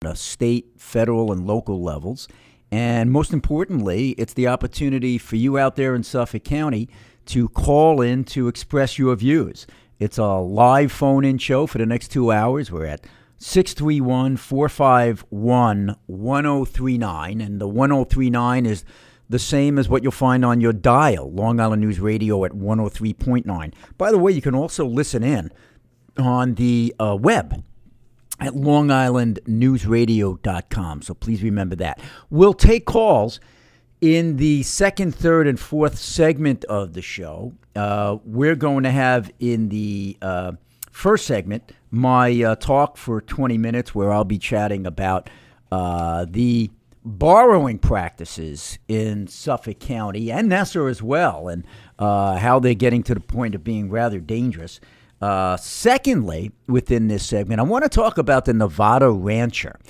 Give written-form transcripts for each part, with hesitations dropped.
the state, federal, and local levels. And most importantly, it's the opportunity for you out there in Suffolk County to call in to express your views. It's a live phone-in show for the next 2 hours. We're at 631-451-1039, and the 1039 is the same as what you'll find on your dial, Long Island News Radio at 103.9. By the way, you can also listen in on the web at longislandnewsradio.com, so please remember that. We'll take calls in the second, third, and fourth segment of the show. We're going to have in the first segment my talk for 20 minutes where I'll be chatting about the borrowing practices in Suffolk County and Nassau as well, and how they're getting to the point of being rather dangerous. Secondly, within this segment, I want to talk about the Nevada Rancher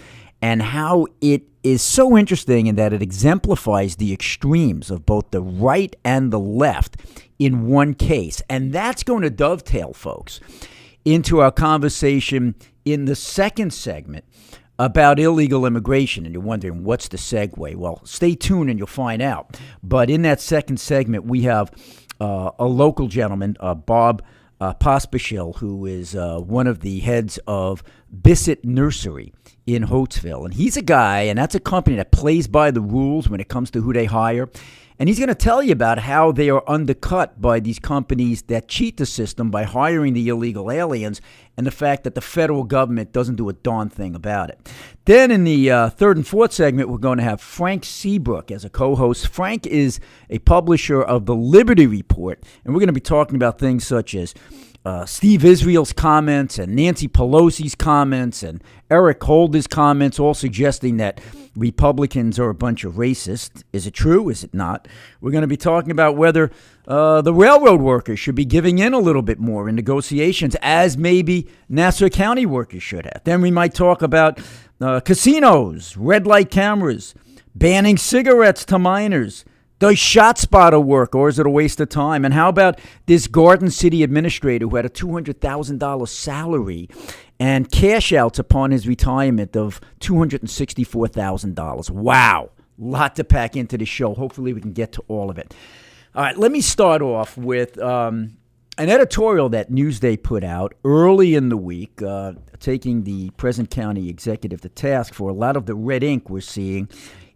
and how it is so interesting in that it exemplifies the extremes of both the right and the left in one case. And that's going to dovetail, folks, into our conversation in the second segment about illegal immigration. And you're wondering, what's the segue? Well, stay tuned and you'll find out. But in that second segment, we have a local gentleman, Bob Pospisil, who is one of the heads of Bissett Nursery in Hotesville. And he's a guy, and that's a company that plays by the rules when it comes to who they hire. And he's going to tell you about how they are undercut by these companies that cheat the system by hiring the illegal aliens, and the fact that the federal government doesn't do a darn thing about it. Then in the third and fourth segment, we're going to have Frank Seabrook as a co-host. Frank is a publisher of the Liberty Report, and we're going to be talking about things such as Steve Israel's comments and Nancy Pelosi's comments and Eric Holder's comments, all suggesting that Republicans are a bunch of racists. Is it true? Is it not? We're going to be talking about whether the railroad workers should be giving in a little bit more in negotiations, as maybe Nassau County workers should have. Then we might talk about casinos, red light cameras, banning cigarettes to minors. Does ShotSpotter work, or is it a waste of time? And how about this Garden City administrator who had a $200,000 salary and cash outs upon his retirement of $264,000? Wow. Lot to pack into the show. Hopefully we can get to all of it. All right, let me start off with an editorial that Newsday put out early in the week, taking the present county executive to task for a lot of the red ink we're seeing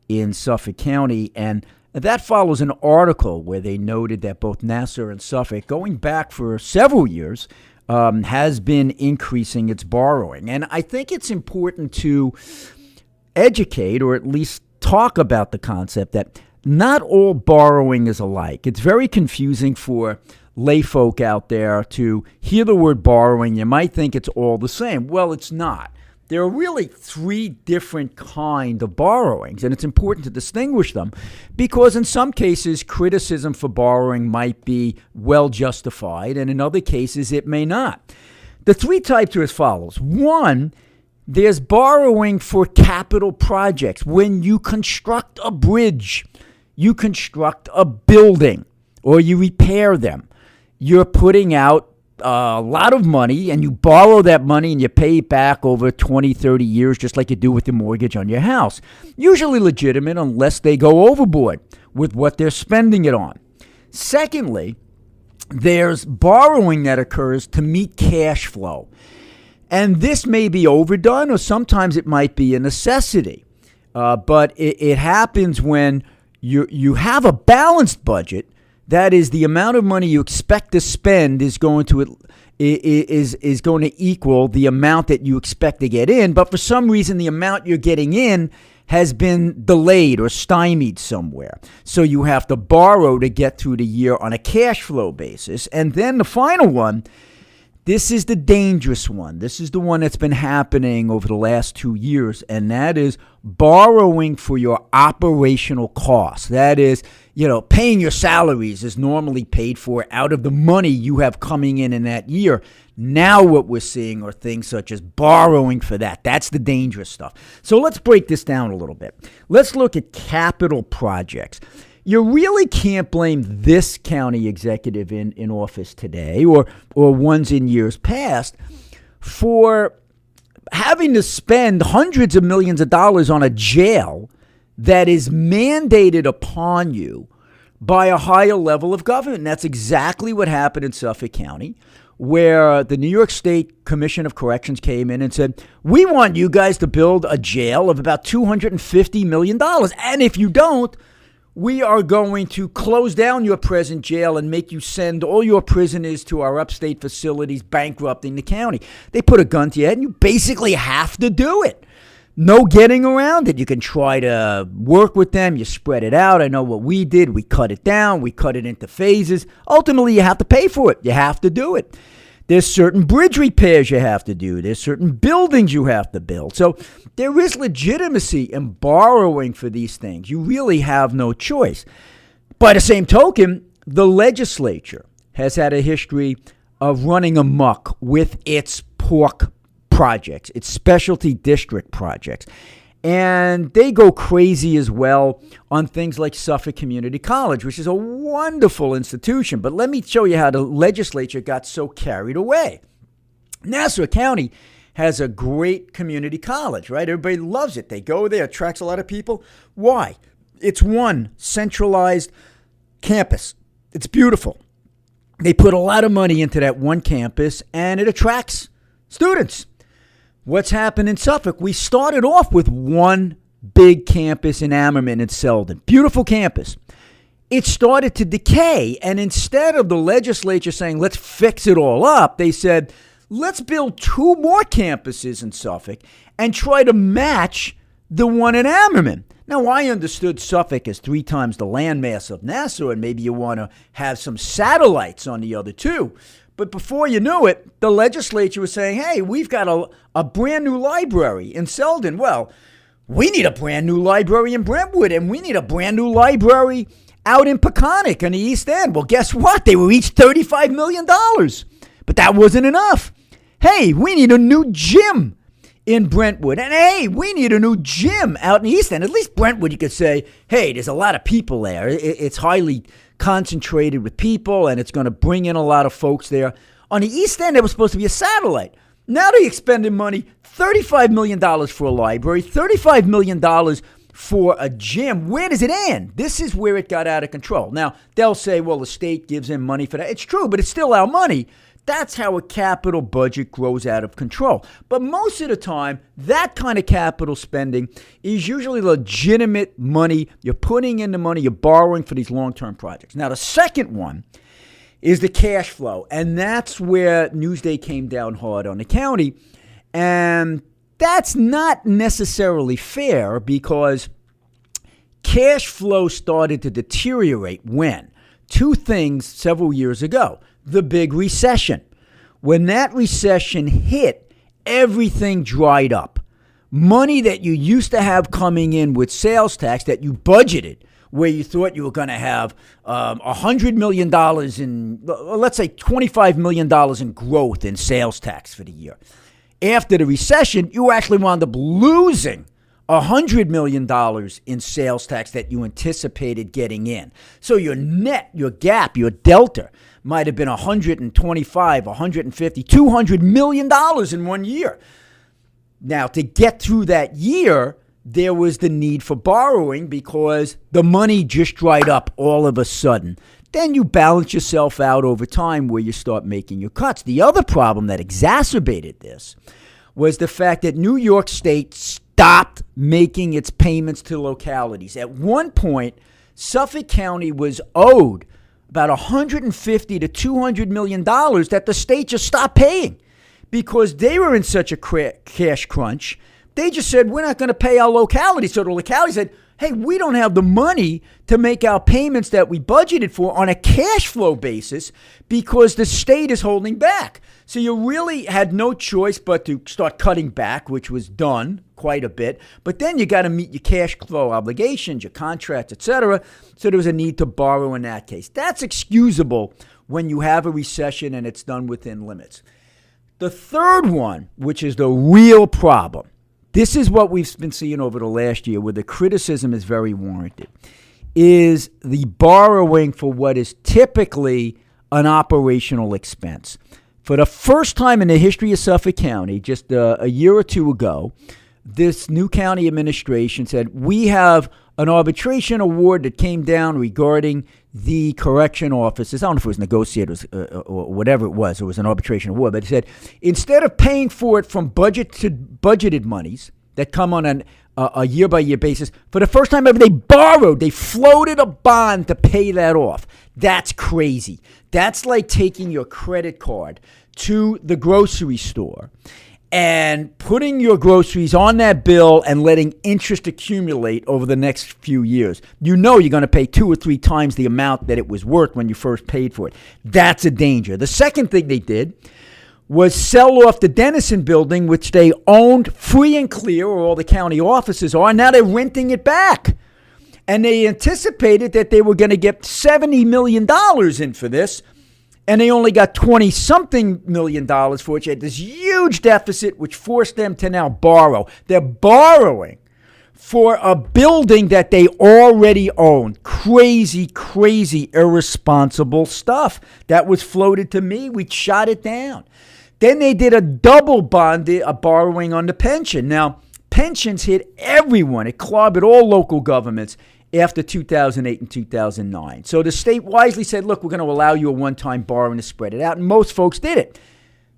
in Suffolk County. And that follows an article where they noted that both Nassau and Suffolk, going back for several years, has been increasing its borrowing. And I think it's important to educate, or at least talk about the concept that not all borrowing is alike. It's very confusing for lay folk out there to hear the word borrowing. You might think it's all the same. Well, it's not. There are really three different kinds of borrowings, and it's important to distinguish them because in some cases, criticism for borrowing might be well justified, and in other cases, it may not. The three types are as follows. One, there's borrowing for capital projects. When you construct a bridge, you construct a building, or you repair them, you're putting out a lot of money, and you borrow that money and you pay it back over 20, 30 years, just like you do with the mortgage on your house. Usually legitimate unless they go overboard with what they're spending it on. Secondly, there's borrowing that occurs to meet cash flow. And this may be overdone, or sometimes it might be a necessity. But it happens when you have a balanced budget. That is, the amount of money you expect to spend is going to equal the amount that you expect to get in. But for some reason, the amount you're getting in has been delayed or stymied somewhere. So you have to borrow to get through the year on a cash flow basis. And then the final one, this is the dangerous one. This is the one that's been happening over the last 2 years, and that is borrowing for your operational costs. That is, paying your salaries is normally paid for out of the money you have coming in that year. Now what we're seeing are things such as borrowing for that. That's the dangerous stuff. So let's break this down a little bit. Let's look at capital projects. You really can't blame this county executive in office today or ones in years past for having to spend hundreds of millions of dollars on a jail that is mandated upon you by a higher level of government. And that's exactly what happened in Suffolk County, where the New York State Commission of Corrections came in and said, we want you guys to build a jail of about $250 million. And if you don't, we are going to close down your present jail and make you send all your prisoners to our upstate facilities, bankrupting the county. They put a gun to your head, and you basically have to do it. No getting around it. You can try to work with them. You spread it out. I know what we did. We cut it down. We cut it into phases. Ultimately, you have to pay for it. You have to do it. There's certain bridge repairs you have to do. There's certain buildings you have to build. So there is legitimacy in borrowing for these things. You really have no choice. By the same token, the legislature has had a history of running amok with its pork projects, its specialty district projects. And they go crazy as well on things like Suffolk Community College, which is a wonderful institution. But let me show you how the legislature got so carried away. Nassau County has a great community college, right? Everybody loves it. They go there, attracts a lot of people. Why? It's one centralized campus. It's beautiful. They put a lot of money into that one campus, and it attracts students. What's happened in Suffolk? We started off with one big campus in Ammerman and Selden. Beautiful campus. It started to decay, and instead of the legislature saying, let's fix it all up, they said, let's build 2 more campuses in Suffolk and try to match the one in Ammerman. Now, I understood Suffolk as 3 times the landmass of Nassau, and maybe you want to have some satellites on the other 2. But before you knew it, the legislature was saying, hey, we've got a brand new library in Selden. Well, we need a brand new library in Brentwood, and we need a brand new library out in Peconic on the East End. Well, guess what? They were each $35 million. But that wasn't enough. Hey, we need a new gym in Brentwood. And hey, we need a new gym out in the East End. At least Brentwood, you could say, hey, there's a lot of people there. It's highly concentrated with people, and it's going to bring in a lot of folks there. On the East End, there was supposed to be a satellite. Now they're expending money, $35 million for a library, $35 million for a gym. Where does it end? This is where it got out of control. Now, they'll say, well, the state gives in money for that. It's true, but it's still our money. That's how a capital budget grows out of control. But most of the time, that kind of capital spending is usually legitimate money. You're putting in the money, you're borrowing for these long-term projects. Now, the second one is the cash flow, and that's where Newsday came down hard on the county. And that's not necessarily fair, because cash flow started to deteriorate when? 2 things several years ago. The big recession. When that recession hit, everything dried up. Money that you used to have coming in with sales tax that you budgeted, where you thought you were going to have $100 million in, let's say $25 million in growth in sales tax for the year. After the recession, you actually wound up losing $100 million in sales tax that you anticipated getting in. So your net, your gap, your delta might have been 125, 150, $200 million in 1 year. Now, to get through that year, there was the need for borrowing because the money just dried up all of a sudden. Then you balance yourself out over time where you start making your cuts. The other problem that exacerbated this was the fact that New York State stopped making its payments to localities. At one point, Suffolk County was owed about $150 to $200 million that the state just stopped paying because they were in such a cash crunch. They just said, we're not going to pay our locality. So the locality said, hey, we don't have the money to make our payments that we budgeted for on a cash flow basis because the state is holding back. So you really had no choice but to start cutting back, which was done quite a bit. But then you got to meet your cash flow obligations, your contracts, etc. So there was a need to borrow in that case. That's excusable when you have a recession and it's done within limits. The third one, which is the real problem, this is what we've been seeing over the last year where the criticism is very warranted, is the borrowing for what is typically an operational expense. For the first time in the history of Suffolk County, just a year or two ago, this new county administration said, we have an arbitration award that came down regarding the correction officers. I don't know if it was negotiated or whatever it was. It was an arbitration award. But it said, instead of paying for it from budgeted monies that come on a year-by-year basis, for the first time ever, they floated a bond to pay that off. That's crazy. That's like taking your credit card to the grocery store and putting your groceries on that bill and letting interest accumulate over the next few years. You know you're going to pay 2 or 3 times the amount that it was worth when you first paid for it. That's a danger. The second thing they did was sell off the Dennison building, which they owned free and clear, where all the county offices are. Now they're renting it back. And they anticipated that they were going to get $70 million in for this, and they only got $20-something million for it. You had this huge deficit, which forced them to now borrow. They're borrowing for a building that they already own. Crazy, crazy, irresponsible stuff. That was floated to me. We shot it down. Then they did a double bond, a borrowing on the pension. Now, pensions hit everyone. It clobbered all local governments after 2008 and 2009. So the state wisely said, look, we're going to allow you a one-time borrowing to spread it out. And most folks did it.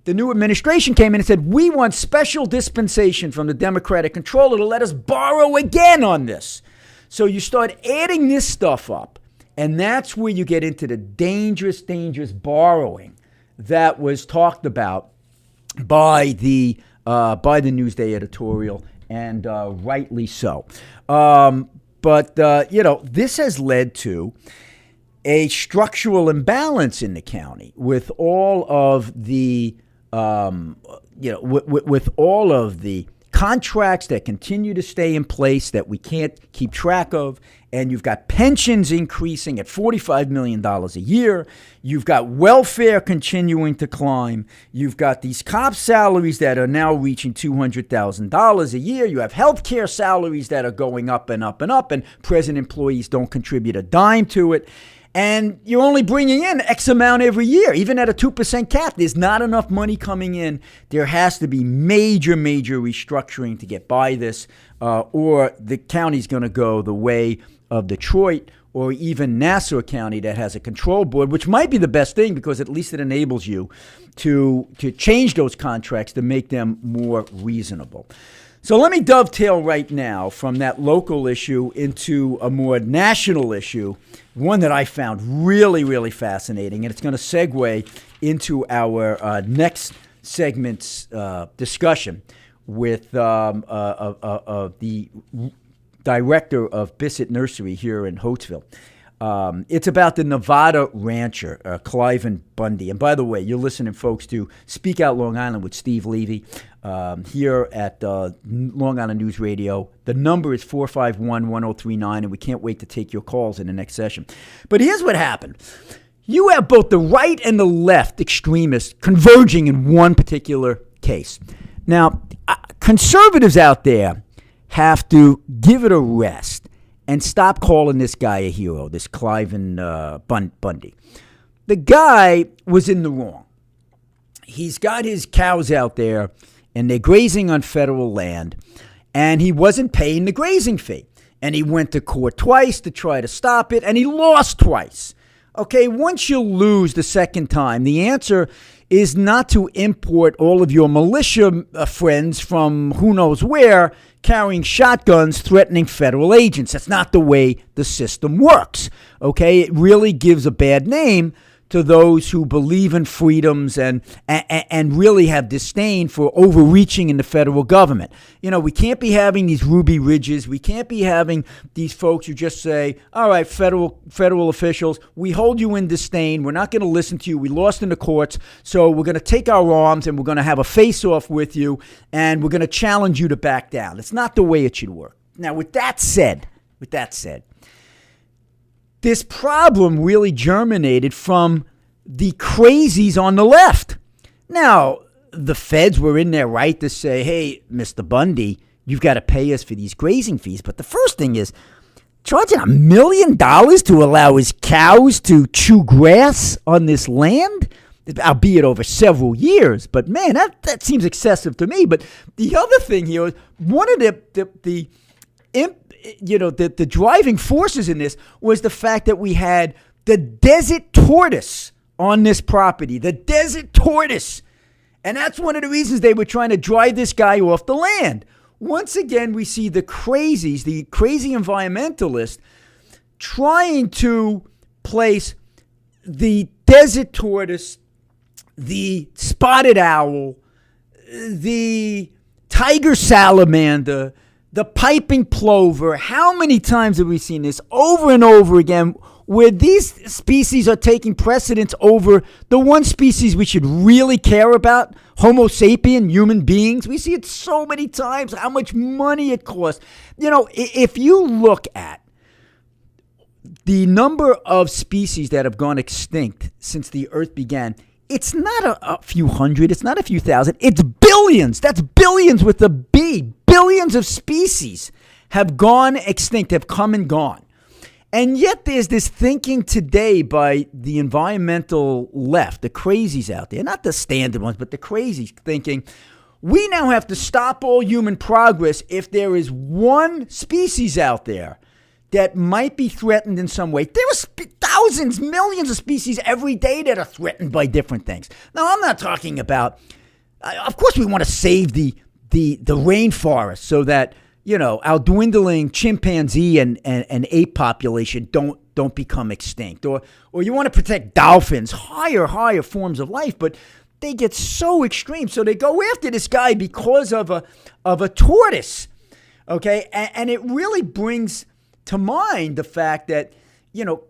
The new administration came in and said, we want special dispensation from the Democratic controller to let us borrow again on this. So you start adding this stuff up. And that's where you get into the dangerous, dangerous borrowing that was talked about by the Newsday editorial, and rightly so. But this has led to a structural imbalance in the county with all of the, with all of the contracts that continue to stay in place that we can't keep track of. And you've got pensions increasing at $45 million a year. You've got welfare continuing to climb. You've got these cop salaries that are now reaching $200,000 a year. You have healthcare salaries that are going up and up and up, and present employees don't contribute a dime to it. And you're only bringing in X amount every year. Even at a 2% cap, there's not enough money coming in. There has to be major, major restructuring to get by this, or the county's going to go the way of Detroit or even Nassau County that has a control board, which might be the best thing because at least it enables you to change those contracts to make them more reasonable. So let me dovetail right now from that local issue into a more national issue, one that I found really, really fascinating, and it's going to segue into our next segment's discussion with the director of Bissett Nursery here in Hotesville. It's about the Nevada rancher, Cliven Bundy. And by the way, you're listening, folks, to Speak Out Long Island with Steve Levy here at Long Island News Radio. The number is 451-1039, and we can't wait to take your calls in the next session. But here's what happened. You have both the right and the left extremists converging in one particular case. Now, conservatives out there have to give it a rest and stop calling this guy a hero, this Cliven Bundy. The guy was in the wrong. He's got his cows out there, and they're grazing on federal land, and he wasn't paying the grazing fee. And he went to court twice to try to stop it, and he lost twice. Okay, once you lose the second time, the answer is not to import all of your militia friends from who knows where carrying shotguns threatening federal agents. That's not the way the system works. Okay, it really gives a bad name to those who believe in freedoms and really have disdain for overreaching in the federal government. You know, we can't be having these Ruby Ridges. We can't be having these folks who just say, all right, federal officials, we hold you in disdain. We're not going to listen to you. We lost in the courts, so we're going to take our arms and we're going to have a face-off with you, and we're going to challenge you to back down. It's not the way it should work. Now, with that said, this problem really germinated from the crazies on the left. Now, the feds were in their right to say, hey, Mr. Bundy, you've got to pay us for these grazing fees. But the first thing is, charging $1 million to allow his cows to chew grass on this land? albeit over several years. But man, that seems excessive to me. But the other thing here is one of the driving forces in this was the fact that we had the desert tortoise on this property, the desert tortoise. And that's one of the reasons they were trying to drive this guy off the land. Once again, we see the crazies, the crazy environmentalists, trying to place the desert tortoise, the spotted owl, the tiger salamander, the piping plover. How many times have we seen this over and over again, where these species are taking precedence over the one species we should really care about, Homo sapien, human beings? We see it so many times, how much money it costs. If you look at the number of species that have gone extinct since the Earth began, it's not a few hundred, it's not a few thousand, it's billions. That's billions with a B. Billions of species have gone extinct, have come and gone. And yet there's this thinking today by the environmental left, the crazies out there, not the standard ones, but the crazies, thinking we now have to stop all human progress if there is one species out there that might be threatened in some way. There are thousands, millions of species every day that are threatened by different things. Now, I'm not talking about, of course we want to save the rainforest so that our dwindling chimpanzee and ape population don't become extinct, or you want to protect dolphins, higher forms of life, but they get so extreme, so they go after this guy because of a tortoise, okay? And it really brings to mind the fact that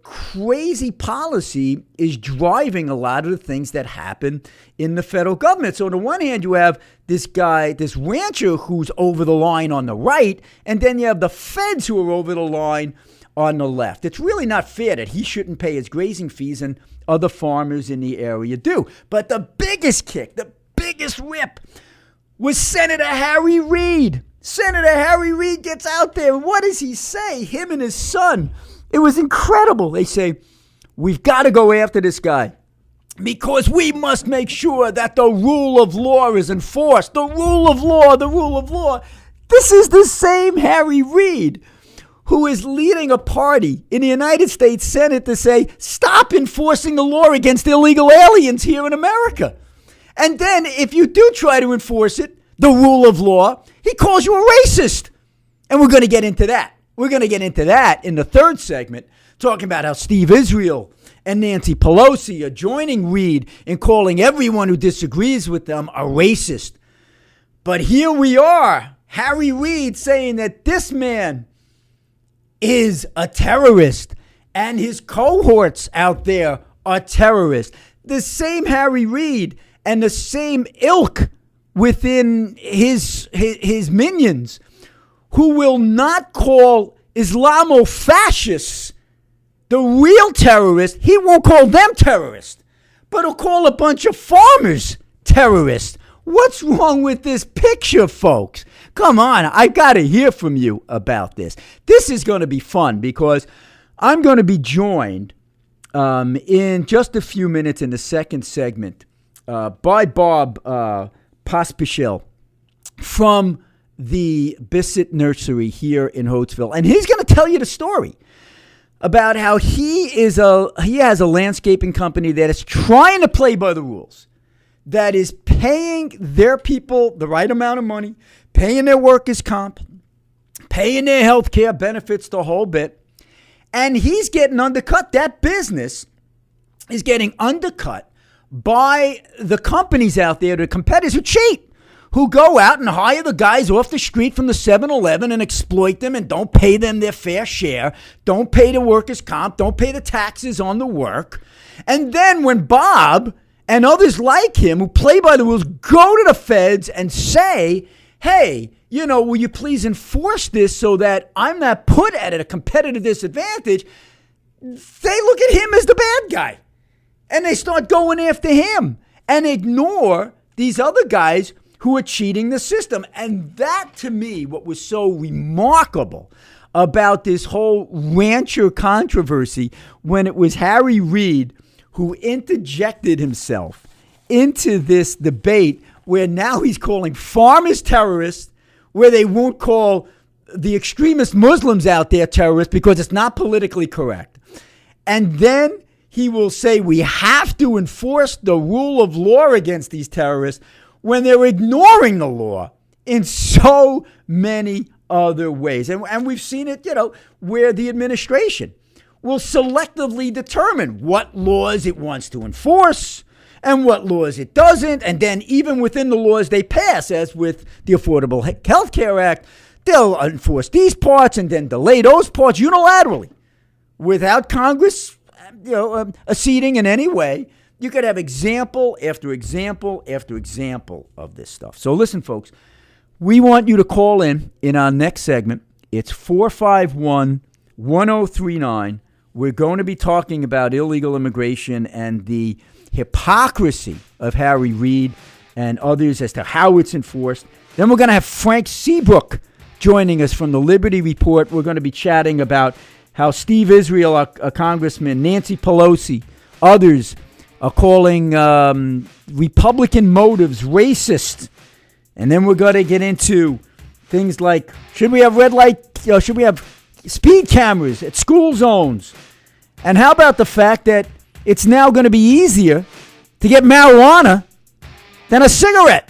crazy policy is driving a lot of the things that happen in the federal government. So on the one hand, you have this guy, this rancher who's over the line on the right, and then you have the feds who are over the line on the left. It's really not fair that he shouldn't pay his grazing fees and other farmers in the area do. But the biggest kick, the biggest whip was Senator Harry Reid. Senator Harry Reid gets out there, and what does he say? Him and his son. It was incredible. They say, we've got to go after this guy because we must make sure that the rule of law is enforced. The rule of law, the rule of law. This is the same Harry Reid who is leading a party in the United States Senate to say, stop enforcing the law against illegal aliens here in America. And then if you do try to enforce it, the rule of law, he calls you a racist. And we're going to get into that. We're going to get into that in the third segment, talking about how Steve Israel and Nancy Pelosi are joining Reid in calling everyone who disagrees with them a racist. But here we are, Harry Reid saying that this man is a terrorist and his cohorts out there are terrorists. The same Harry Reid and the same ilk within his minions who will not call Islamo-fascists the real terrorists. He won't call them terrorists, but he'll call a bunch of farmers terrorists. What's wrong with this picture, folks? Come on, I got to hear from you about this. This is going to be fun because I'm going to be joined in just a few minutes in the second segment by Bob Pospisil from the Bissett Nursery here in Hotesville. And he's going to tell you the story about how he has a landscaping company that is trying to play by the rules, that is paying their people the right amount of money, paying their workers' comp, paying their health care benefits, the whole bit. And he's getting undercut. That business is getting undercut by the companies out there, the competitors who cheat, who go out and hire the guys off the street from the 7-Eleven and exploit them and don't pay them their fair share, don't pay the workers' comp, don't pay the taxes on the work. And then when Bob and others like him who play by the rules go to the feds and say, hey, will you please enforce this so that I'm not put at a competitive disadvantage, they look at him as the bad guy. And they start going after him and ignore these other guys who are cheating the system. And that, to me, what was so remarkable about this whole rancher controversy, when it was Harry Reid who interjected himself into this debate where now he's calling farmers terrorists, where they won't call the extremist Muslims out there terrorists because it's not politically correct. And then he will say we have to enforce the rule of law against these terrorists when they're ignoring the law in so many other ways. And we've seen it, where the administration will selectively determine what laws it wants to enforce and what laws it doesn't. And then even within the laws they pass, as with the Affordable Health Care Act, they'll enforce these parts and then delay those parts unilaterally without Congress acceding in any way. You could have example after example after example of this stuff. So listen, folks, we want you to call in our next segment. It's 451-1039. We're going to be talking about illegal immigration and the hypocrisy of Harry Reid and others as to how it's enforced. Then we're going to have Frank Seabrook joining us from the Liberty Report. We're going to be chatting about how Steve Israel, a congressman, Nancy Pelosi, others are calling Republican motives racist. And then we're going to get into things like, should we have should we have speed cameras at school zones? And how about the fact that it's now going to be easier to get marijuana than a cigarette?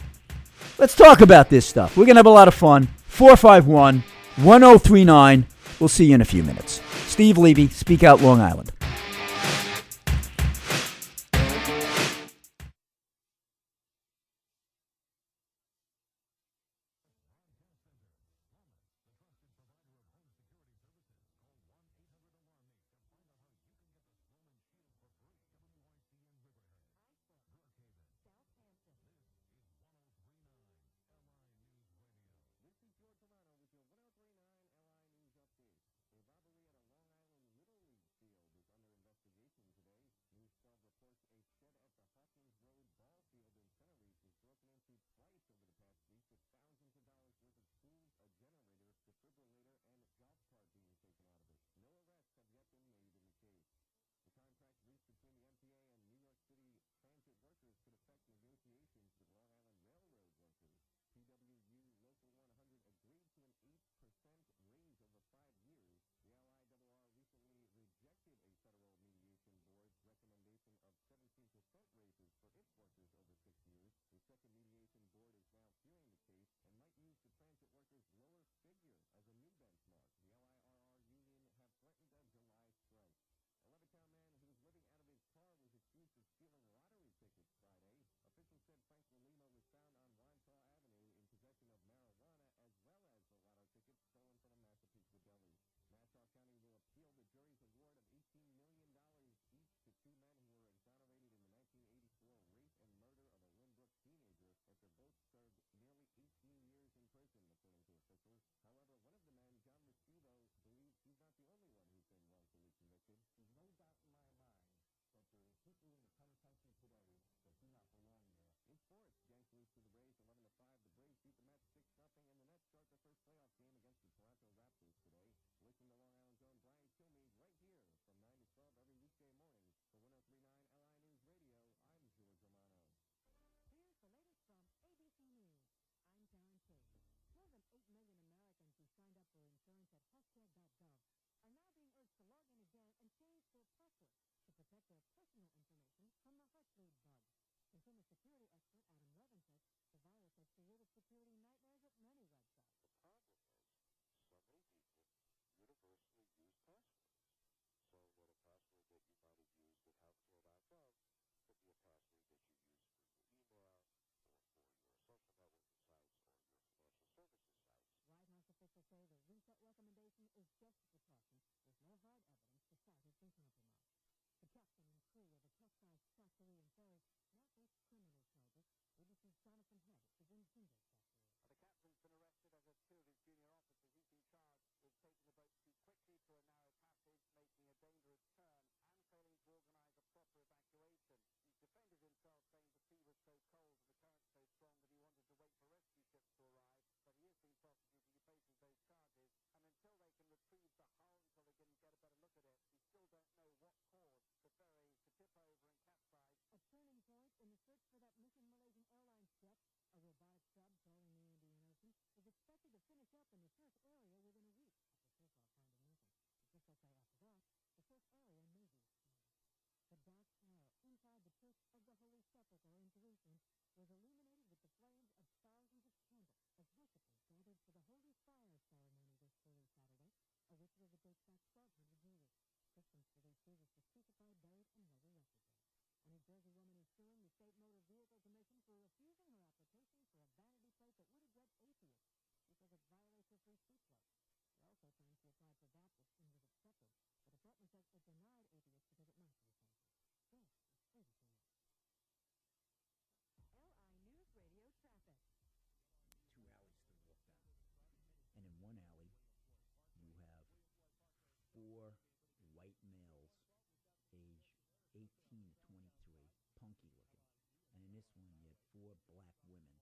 Let's talk about this stuff. We're going to have a lot of fun. 451-1039. We'll see you in a few minutes. Steve Levy, Speak Out Long Island. in the search for that missing Malaysian Airlines jet, a robotic sub carrying the Indian Ocean, is expected to finish up in the search area within a week after so far finding nothing. But just like right after that, the search area may be expanded. The dark tower inside the Church of the Holy Sepulchre in Jerusalem was illuminated with the flames of thousands of candles as worshippers gathered for the Holy Fire ceremony this Holy Saturday, a ritual that dates back 1,200 years. Christians believe Jesus was crucified, buried, and resurrected there. A New Jersey woman is suing the State Motor Vehicle Commission for refusing her application for a vanity plate that would have read atheist because it violates her free speech rights. She also claims she applied for Baptist and was accepted. The department says it denied atheist because it might be offensive. This is 32 years. LI News Radio traffic. 2 alleys to walk down. And in one alley, you have 4 white males, age 18 to 23, punky looking. And in this one, you had 4 black women,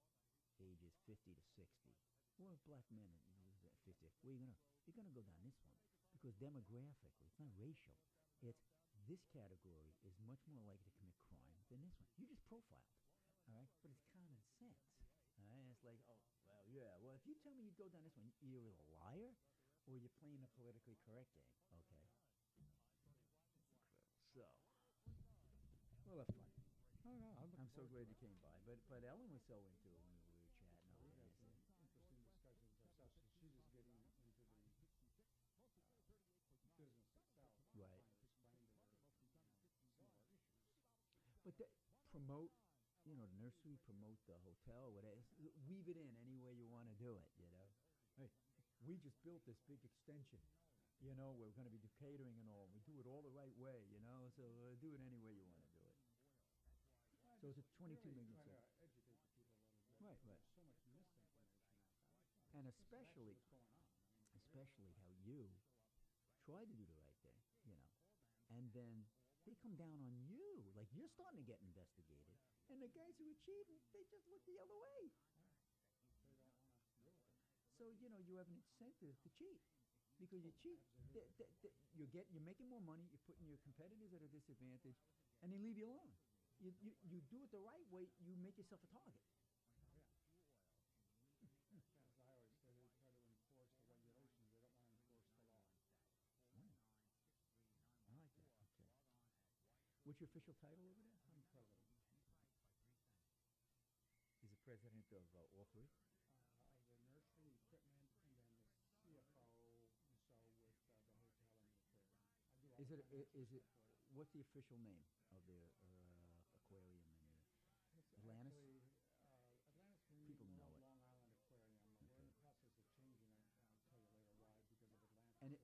ages 50 to 60. 4 black men at 50. Well, you're gonna go down this one because demographically, it's not racial. It's this category is much more likely to commit crime than this one. You just profiled, all right? But it's common sense, all right? It's like, oh, well, yeah. Well, if you tell me you'd go down this one, you're either a liar or you're playing a politically correct game, okay? So, well, that's fun. Oh, no, I'm so glad you came by. But Ellen was so into it when we were chatting over we this. had some interesting discussions ourselves. She was getting into the business itself. Right. Explained to her, some of our issues. But promote, the nursery, promote the hotel, whatever. Weave it in any way you want to do it, Hey, we just built this big extension. We're going to be catering and all. We do it all the right way, so do it any way you want to do it. So it's a 22 really million. Try to educate the people a little bit. Right. There's so much misinformation out there. And That's especially what's going on. how you try to do the right thing, and then they come down on you. Like, you're starting to get investigated. And the guys who are cheating, they just look the other way. They don't want to deal with it. So, you have an incentive to cheat. Because you cheat, you're making more money, you're putting your competitors at a disadvantage, and they leave you alone. You do it the right way, you make yourself a target. As I always say, they try to enforce the regulations. They don't want to enforce the law. I like that. Okay. What's your official title over there? I'm president He's the president of all three? of the nursery equipment and then the CFO, and so with the hotel and the aquarium. I do all Is the it? financial support. What's the official name of the aquarium and It's Atlantis? actually, Atlantis Marine People know it. Long Island Aquarium. We're in the process of changing it. I'll tell you later why, because of Atlantis. And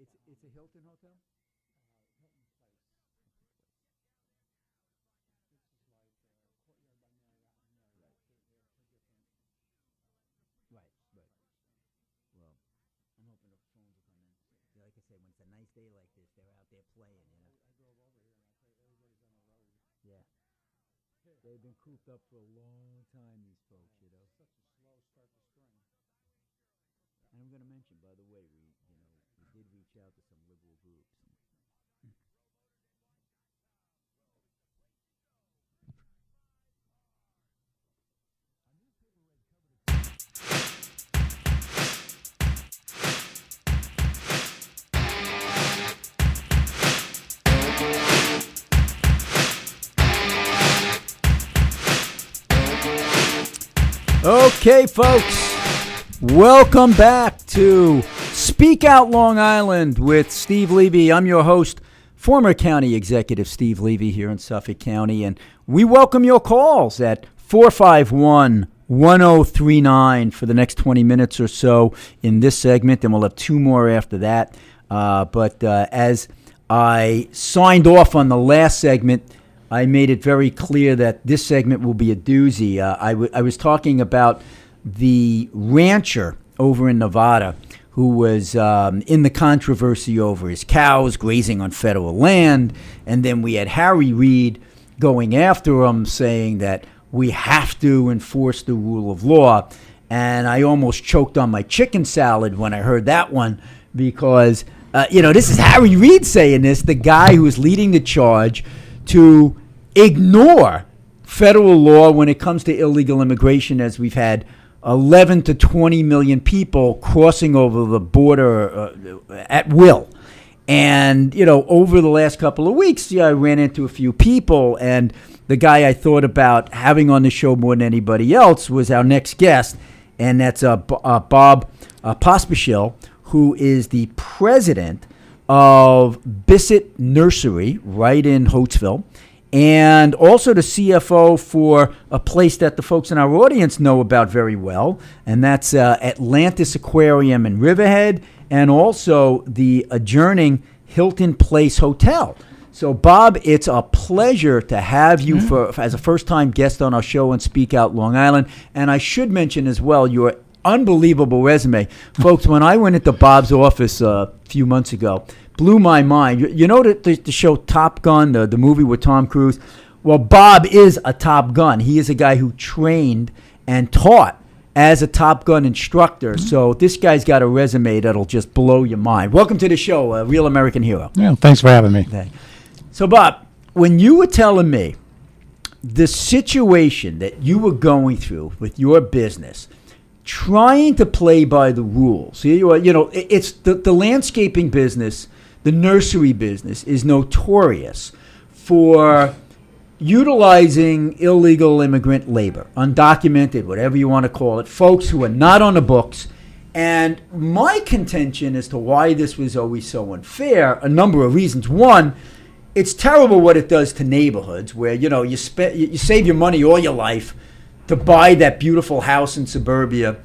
it's a Hilton hotel? Hilton Place. This is like Courtyard by Marriott and Marriott. They're two different. Right. Well, I'm hoping the phones will come in. Like I said, when it's a nice day like this, they're out there playing, I drove over here and I tell you, everybody's on the road. Yeah. They've been cooped up for a long time, these folks, Such a slow start to spring. And I'm going to mention, by the way, we did reach out to some liberal groups. Okay, folks, welcome back to Speak Out Long Island with Steve Levy. I'm your host, former County Executive Steve Levy here in Suffolk County, and we welcome your calls at 451-1039 for the next 20 minutes or so in this segment, and we'll have 2 more after that. But as I signed off on the last segment, I made it very clear that this segment will be a doozy. I was talking about the rancher over in Nevada who was in the controversy over his cows grazing on federal land. And then we had Harry Reid going after him, saying that we have to enforce the rule of law. And I almost choked on my chicken salad when I heard that one because, this is Harry Reid saying this, the guy who is leading the charge to ignore federal law when it comes to illegal immigration, as we've had 11 to 20 million people crossing over the border at will. And, over the last couple of weeks, I ran into a few people, and the guy I thought about having on the show more than anybody else was our next guest, and that's Bob Pospisil, who is the president of Bissett Nursery right in Hotesville, and also the CFO for a place that the folks in our audience know about very well, and that's Atlantis Aquarium in Riverhead, and also the adjourning Hilton Place Hotel. So, Bob, it's a pleasure to have you as a first-time guest on our show and Speak Out Long Island. And I should mention as well your unbelievable resume. Folks, when I went into Bob's office a few months ago, blew my mind. You know the show Top Gun, the movie with Tom Cruise? Well, Bob is a Top Gun. He is a guy who trained and taught as a Top Gun instructor. So this guy's got a resume that'll just blow your mind. Welcome to the show, a real American hero. Yeah, thanks for having me. So, Bob, when you were telling me the situation that you were going through with your business, trying to play by the rules, it's the landscaping business, the nursery business is notorious for utilizing illegal immigrant labor, undocumented, whatever you want to call it, folks who are not on the books. And my contention as to why this was always so unfair, a number of reasons. One, it's terrible what it does to neighborhoods where, you save your money all your life to buy that beautiful house in suburbia.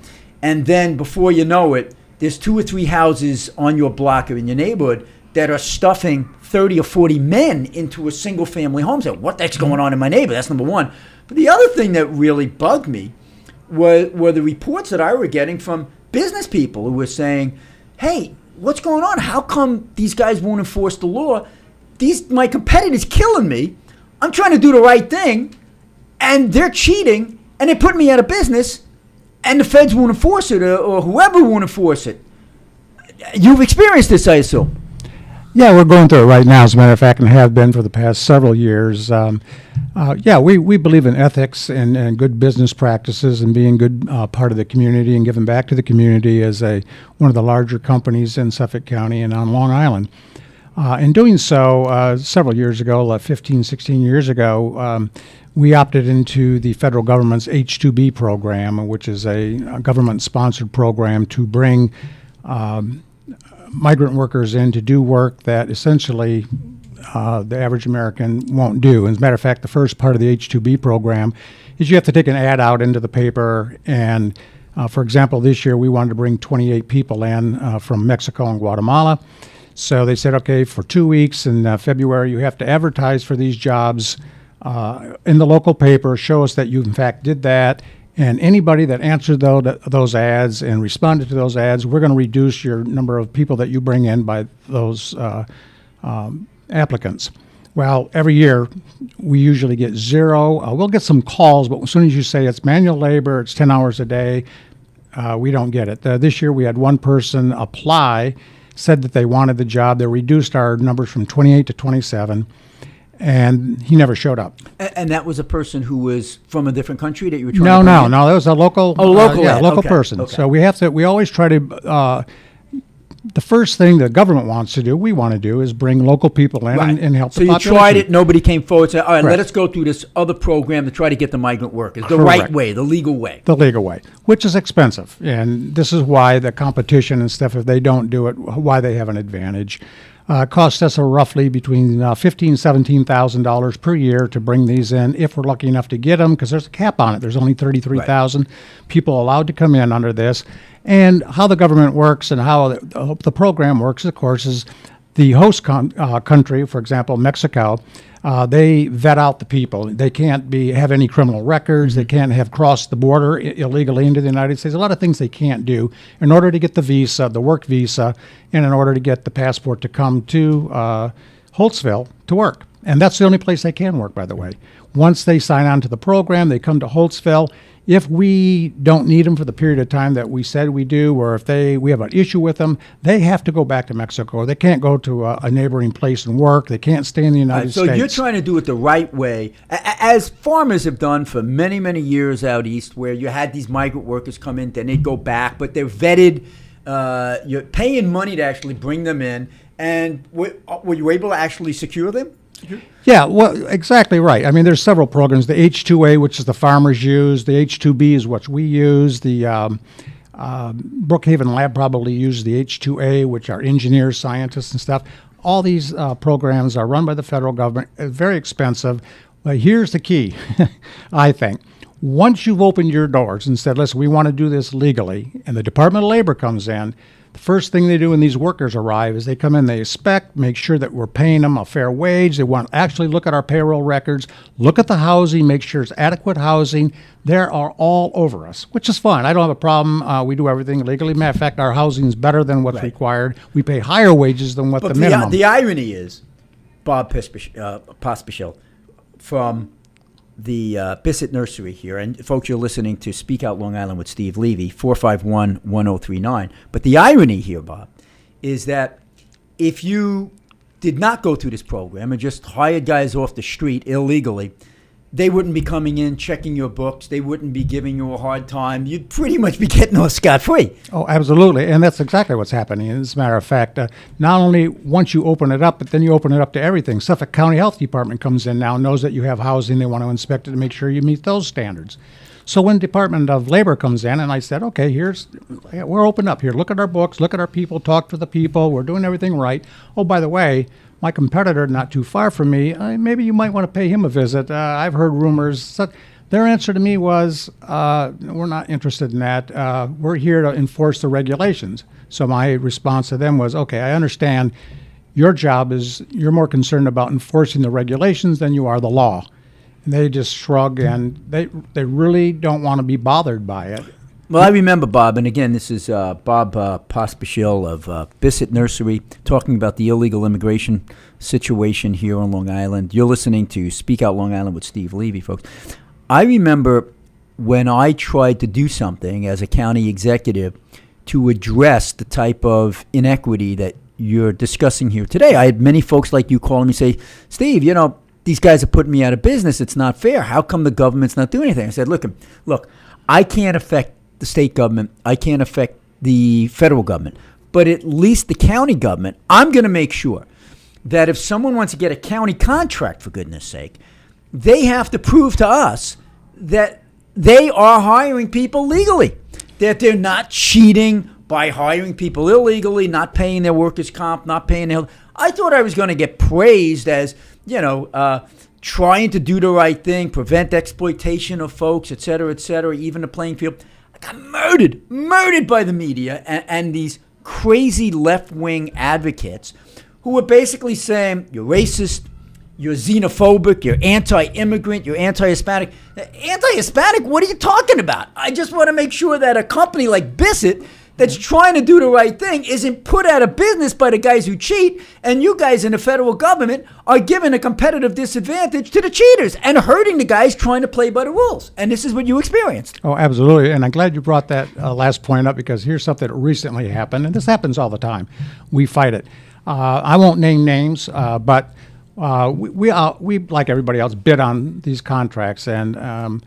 And then before you know it, there's 2 or 3 houses on your block or in your neighborhood that are stuffing 30 or 40 men into a single family home. So what the heck's going on in my neighborhood? That's number one. But the other thing that really bugged me were the reports that I were getting from business people who were saying, hey, what's going on? How come these guys won't enforce the law? My competitor's killing me. I'm trying to do the right thing, and they're cheating, and they're putting me out of business, and the feds won't enforce it, or whoever won't enforce it. You've experienced this, I assume. Yeah, we're going through it right now, as a matter of fact, and have been for the past several years. We believe in ethics and good business practices and being good part of the community and giving back to the community as one of the larger companies in Suffolk County and on Long Island. In doing so, several years ago, 15, 16 years ago, we opted into the federal government's H-2B program, which is a government-sponsored program to bring migrant workers in to do work that essentially the average American won't do. As a matter of fact, the first part of the H-2B program is you have to take an ad out into the paper. And for example, this year we wanted to bring 28 people in from Mexico and Guatemala. So they said, okay, for 2 weeks in February, you have to advertise for these jobs in the local paper, show us that you in fact did that. And anybody that answered those ads and responded to those ads, we're going to reduce your number of people that you bring in by those applicants. Well, every year we usually get 0. We'll get some calls, but as soon as you say it's manual labor, it's 10 hours a day, we don't get it. This year we had one person apply, said that they wanted the job. They reduced our numbers from 28 to 27. And he never showed up. And that was a person who was from a different country that you were trying to bring in? No. That was a local, local person. Okay. So we always try to. The first thing the government wants to do, we want to do, is bring local people in and help the population. So you tried it, nobody came forward, said, all right, Correct. let us go through this other program to try to get the migrant workers, the Correct. right way, the legal way. The legal way, which is expensive. And this is why the competition and stuff, if they don't do it, why they have an advantage. Costs us roughly between $15,000, $17,000 per year to bring these in, if we're lucky enough to get them, because there's a cap on it. There's only 33,000 people allowed to come in under this. And how the government works and how the program works, of course, is the host country, for example, Mexico, they vet out the people. They can't have any criminal records. They can't have crossed the border illegally into the United States. A lot of things they can't do in order to get the visa, the work visa, and in order to get the passport to come to Holtzville to work. And that's the only place they can work, by the way. Once they sign on to the program, they come to Holtzville. If we don't need them for the period of time that we said we do, or if we have an issue with them, they have to go back to Mexico. They can't go to a neighboring place and work. They can't stay in the United So States. you're trying to do it the right way, as farmers have done for many, many years out east, where you had these migrant workers come in, then they'd go back, but they're vetted. You're paying money to actually bring them in, and were you able to actually secure them? Yeah, well, exactly right. I mean, there's several programs. The H-2A, which is the farmers use. The H-2B is what we use. The Brookhaven Lab probably uses the H-2A, which are engineers, scientists, and stuff. All these programs are run by the federal government. Very expensive. But here's the key, I think. Once you've opened your doors and said, listen, we want to do this legally, and the Department of Labor comes in, the first thing they do when these workers arrive is they come in, they inspect, make sure that we're paying them a fair wage. They want to actually look at our payroll records, look at the housing, make sure it's adequate housing. They are all over us, which is fine. I don't have a problem. We do everything legally. Matter of fact, our housing is better than what's required. We pay higher wages than what But the minimum. the irony is, Bob Pospisil from the Bissett Nursery here, and folks, you're listening to Speak Out Long Island with Steve Levy, 451-1039. But the irony here, Bob, is that if you did not go through this program and just hired guys off the street illegally, they wouldn't be coming in, checking your books. They wouldn't be giving you a hard time. You'd pretty much be getting off scot-free. Oh, absolutely. And that's exactly what's happening. As a matter of fact, not only once you open it up, but then you open it up to everything. Suffolk County Health Department comes in now, knows that you have housing. They want to inspect it to make sure you meet those standards. So when Department of Labor comes in, and I said, okay, we're open up here. Look at our books. Look at our people. Talk to the people. We're doing everything right. Oh, by the way, my competitor, not too far from me, maybe you might want to pay him a visit. I've heard rumors. Their answer to me was, we're not interested in that. We're here to enforce the regulations. So my response to them was, okay, I understand your job is you're more concerned about enforcing the regulations than you are the law. And they just shrug, and they really don't want to be bothered by it. Well, I remember, Bob, and again, this is Bob Pospisil of Bissett Nursery talking about the illegal immigration situation here on Long Island. You're listening to Speak Out Long Island with Steve Levy, folks. I remember when I tried to do something as a county executive to address the type of inequity that you're discussing here today. I had many folks like you calling me say, Steve, these guys are putting me out of business. It's not fair. How come the government's not doing anything? I said, look, I can't affect the state government. I can't affect the federal government. But at least the county government, I'm going to make sure that if someone wants to get a county contract, for goodness sake, they have to prove to us that they are hiring people legally, that they're not cheating by hiring people illegally, not paying their workers' comp, not paying their... I thought I was going to get praised as, trying to do the right thing, prevent exploitation of folks, et cetera, even the playing field. Got murdered by the media and these crazy left-wing advocates who were basically saying, you're racist, you're xenophobic, you're anti-immigrant, you're anti-Hispanic. Anti-Hispanic? What are you talking about? I just want to make sure that a company like Bissett that's trying to do the right thing isn't put out of business by the guys who cheat, and you guys in the federal government are giving a competitive disadvantage to the cheaters and hurting the guys trying to play by the rules. And this is what you experienced. Oh, absolutely. And I'm glad you brought that last point up, because here's something that recently happened, and this happens all the time. We fight it. I won't name names, but we like everybody else, bid on these contracts, and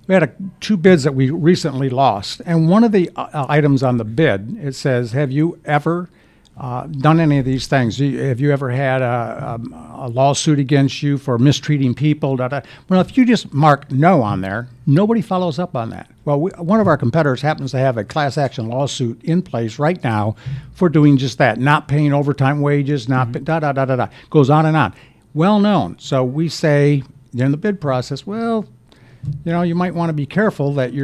we had two bids that we recently lost, and one of the items on the bid, it says, have you ever done any of these things? Have you ever had a lawsuit against you for mistreating people? Well, if you just mark no on there, nobody follows up on that. Well, one of our competitors happens to have a class action lawsuit in place right now for doing just that, not paying overtime wages, goes on and on. Well known. So we say in the bid process, well, you might want to be careful that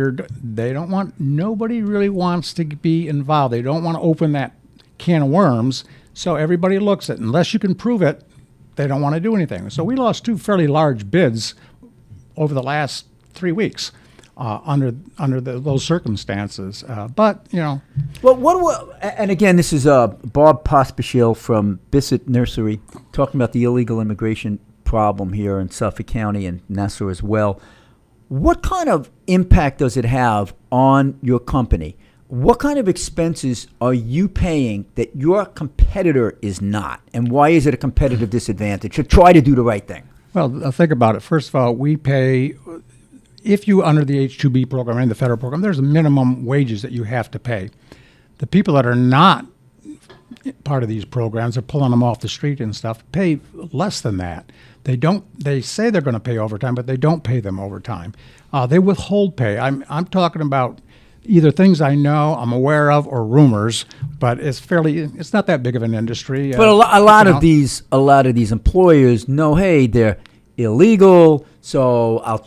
nobody really wants to be involved. They don't want to open that can of worms. So everybody looks at it. Unless you can prove it, they don't want to do anything. So we lost two fairly large bids over the last 3 weeks under those circumstances. But. Well, and again, this is Bob Pospisil from Bissett Nursery talking about the illegal immigration problem here in Suffolk County and Nassau as well. What kind of impact does it have on your company? What kind of expenses are you paying that your competitor is not? And why is it a competitive disadvantage to try to do the right thing? Well, think about it. First of all, we pay, if you under the H-2B program and the federal program, there's a minimum wages that you have to pay. The people that are not part of these programs are pulling them off the street and stuff, pay less than that. They say they're going to pay overtime, but they don't pay them overtime. They withhold pay. I'm talking about either things I know, I'm aware of, or rumors, but it's not that big of an industry. But a lot of these employers know, hey, they're illegal, so I'll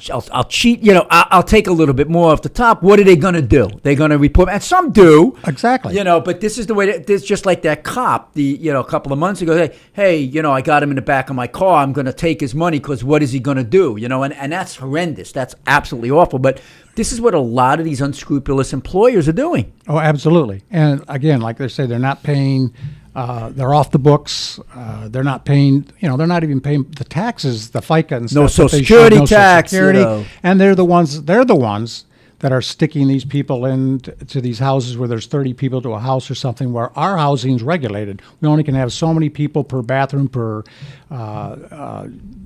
cheat. I'll take a little bit more off the top. What are they going to do? They're going to report, and some do. Exactly. But this is the way. This just like that cop. A couple of months ago, hey, I got him in the back of my car. I'm going to take his money because what is he going to do? And that's horrendous. That's absolutely awful. But this is what a lot of these unscrupulous employers are doing. Oh, absolutely. And again, like they say, they're not paying. They're off the books. They're not paying. They're not even paying the taxes, the FICA and stuff. No Social Security tax. Social Security. And they're the ones that are sticking these people into these houses where there's 30 people to a house or something. Where our housing's regulated, we only can have so many people per bathroom, per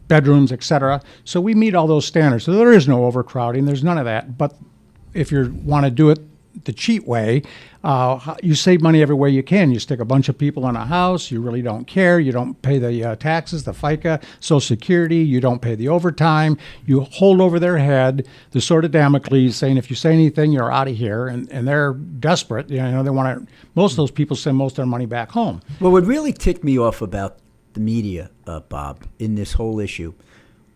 bedrooms, etc. So we meet all those standards. So there is no overcrowding. There's none of that. But if you want to do it the cheat way, you save money every way you can. You stick a bunch of people in a house. You really don't care. You don't pay the taxes, the FICA, Social Security. You don't pay the overtime. You hold over their head the sword of Damocles, saying if you say anything, you're out of here. And they're desperate. They want to. Most of those people send most of their money back home. Well, what really ticked me off about the media, Bob, in this whole issue,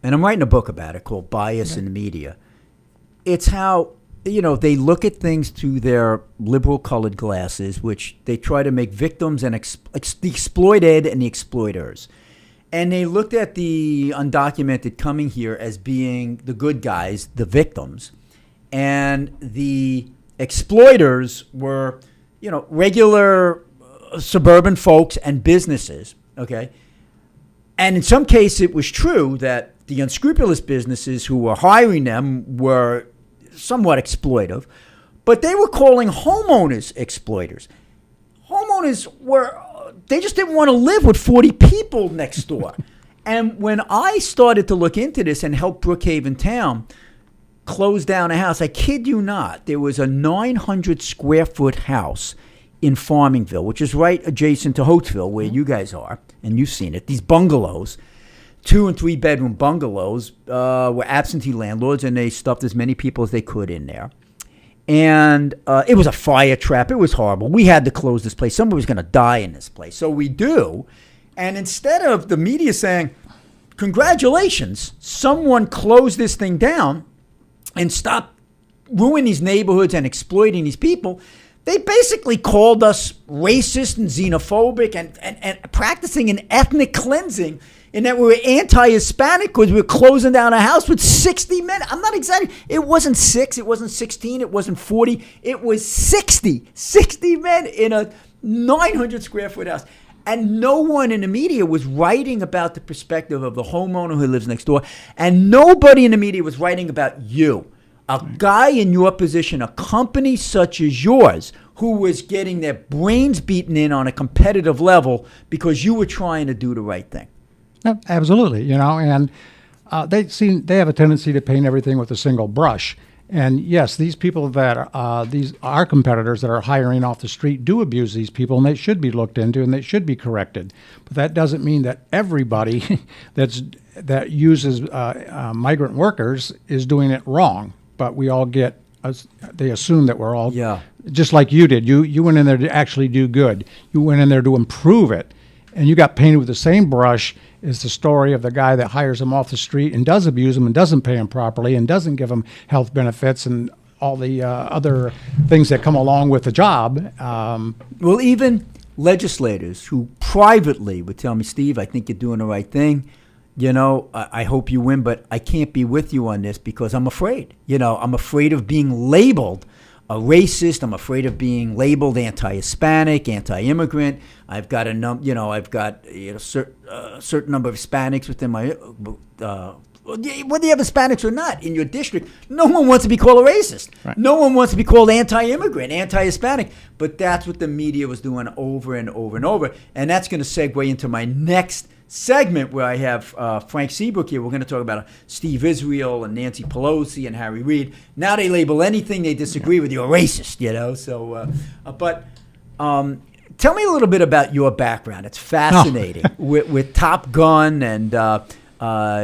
and I'm writing a book about it called Bias in the Media. It's how they look at things through their liberal colored glasses, which they try to make victims and the exploited and the exploiters. And they looked at the undocumented coming here as being the good guys, the victims. And the exploiters were, regular suburban folks and businesses, okay? And in some cases, it was true that the unscrupulous businesses who were hiring them were somewhat exploitive, but they were calling homeowners exploiters. Homeowners they just didn't want to live with 40 people next door. And when I started to look into this and help Brookhaven Town close down a house, I kid you not, there was a 900 square foot house in Farmingville, which is right adjacent to Hotesville, where you guys are, and you've seen it, these bungalows. 2 and 3 bedroom bungalows were absentee landlords, and they stuffed as many people as they could in there. And it was a fire trap. It was horrible. We had to close this place. Somebody was going to die in this place. So we do. And instead of the media saying, congratulations, someone closed this thing down and stopped ruining these neighborhoods and exploiting these people, they basically called us racist and xenophobic and practicing an ethnic cleansing, in that we were anti-Hispanic because we were closing down a house with 60 men. I'm not exaggerating. It wasn't 6. It wasn't 16. It wasn't 40. It was 60 men in a 900 square foot house. And no one in the media was writing about the perspective of the homeowner who lives next door. And nobody in the media was writing about you, a guy in your position, a company such as yours, who was getting their brains beaten in on a competitive level because you were trying to do the right thing. Yeah, absolutely, and they have a tendency to paint everything with a single brush. And yes, these people that our competitors that are hiring off the street do abuse these people, and they should be looked into and they should be corrected. But that doesn't mean that everybody that uses migrant workers is doing it wrong. But we all they assume that we're all just like you did. You went in there to actually do good. You went in there to improve it, and you got painted with the same brush is the story of the guy that hires them off the street and does abuse them and doesn't pay them properly and doesn't give them health benefits and all the other things that come along with the job. Well, even legislators who privately would tell me, Steve, I think you're doing the right thing. I hope you win, but I can't be with you on this because I'm afraid. I'm afraid of being labeled a racist. I'm afraid of being labeled anti-Hispanic, anti-immigrant. I've got a certain number of Hispanics within my whether you have Hispanics or not in your district, no one wants to be called a racist. Right. No one wants to be called anti-immigrant, anti-Hispanic. But that's what the media was doing over and over and over. And that's going to segue into my next segment where I have Frank Seabrook here. We're going to talk about Steve Israel and Nancy Pelosi and Harry Reid. Now they label anything they disagree with you a racist, you know. So, tell me a little bit about your background. It's fascinating with Top Gun and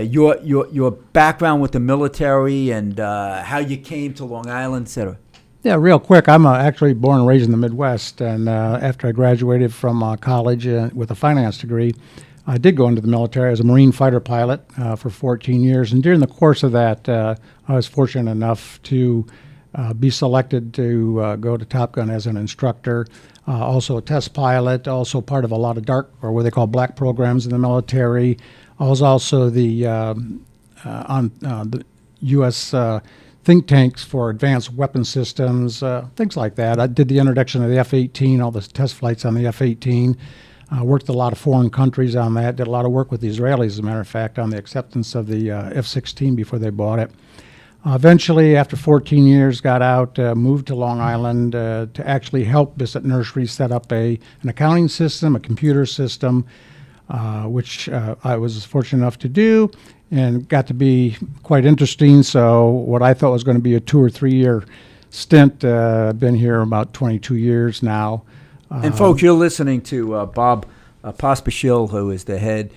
your background with the military and how you came to Long Island, et cetera. Yeah, real quick. I'm actually born and raised in the Midwest, and after I graduated from college with a finance degree, I did go into the military as a Marine fighter pilot for 14 years. And during the course of that, I was fortunate enough to be selected to go to Top Gun as an instructor, also a test pilot, also part of a lot of dark, or what they call black programs in the military. I was also the on the U.S. Think tanks for advanced weapon systems, things like that. I did the introduction of the F-18, all the test flights on the F-18. Worked a lot of foreign countries on that. Did a lot of work with the Israelis, as a matter of fact, on the acceptance of the F-16 before they bought it. Eventually, after 14 years, got out, moved to Long Island to actually help Bissett Nursery set up an accounting system, a computer system, which I was fortunate enough to do, and got to be quite interesting. So what I thought was going to be a 2 or 3 year stint, I've been here about 22 years now. And folks, you're listening to Bob Pospisil, who is the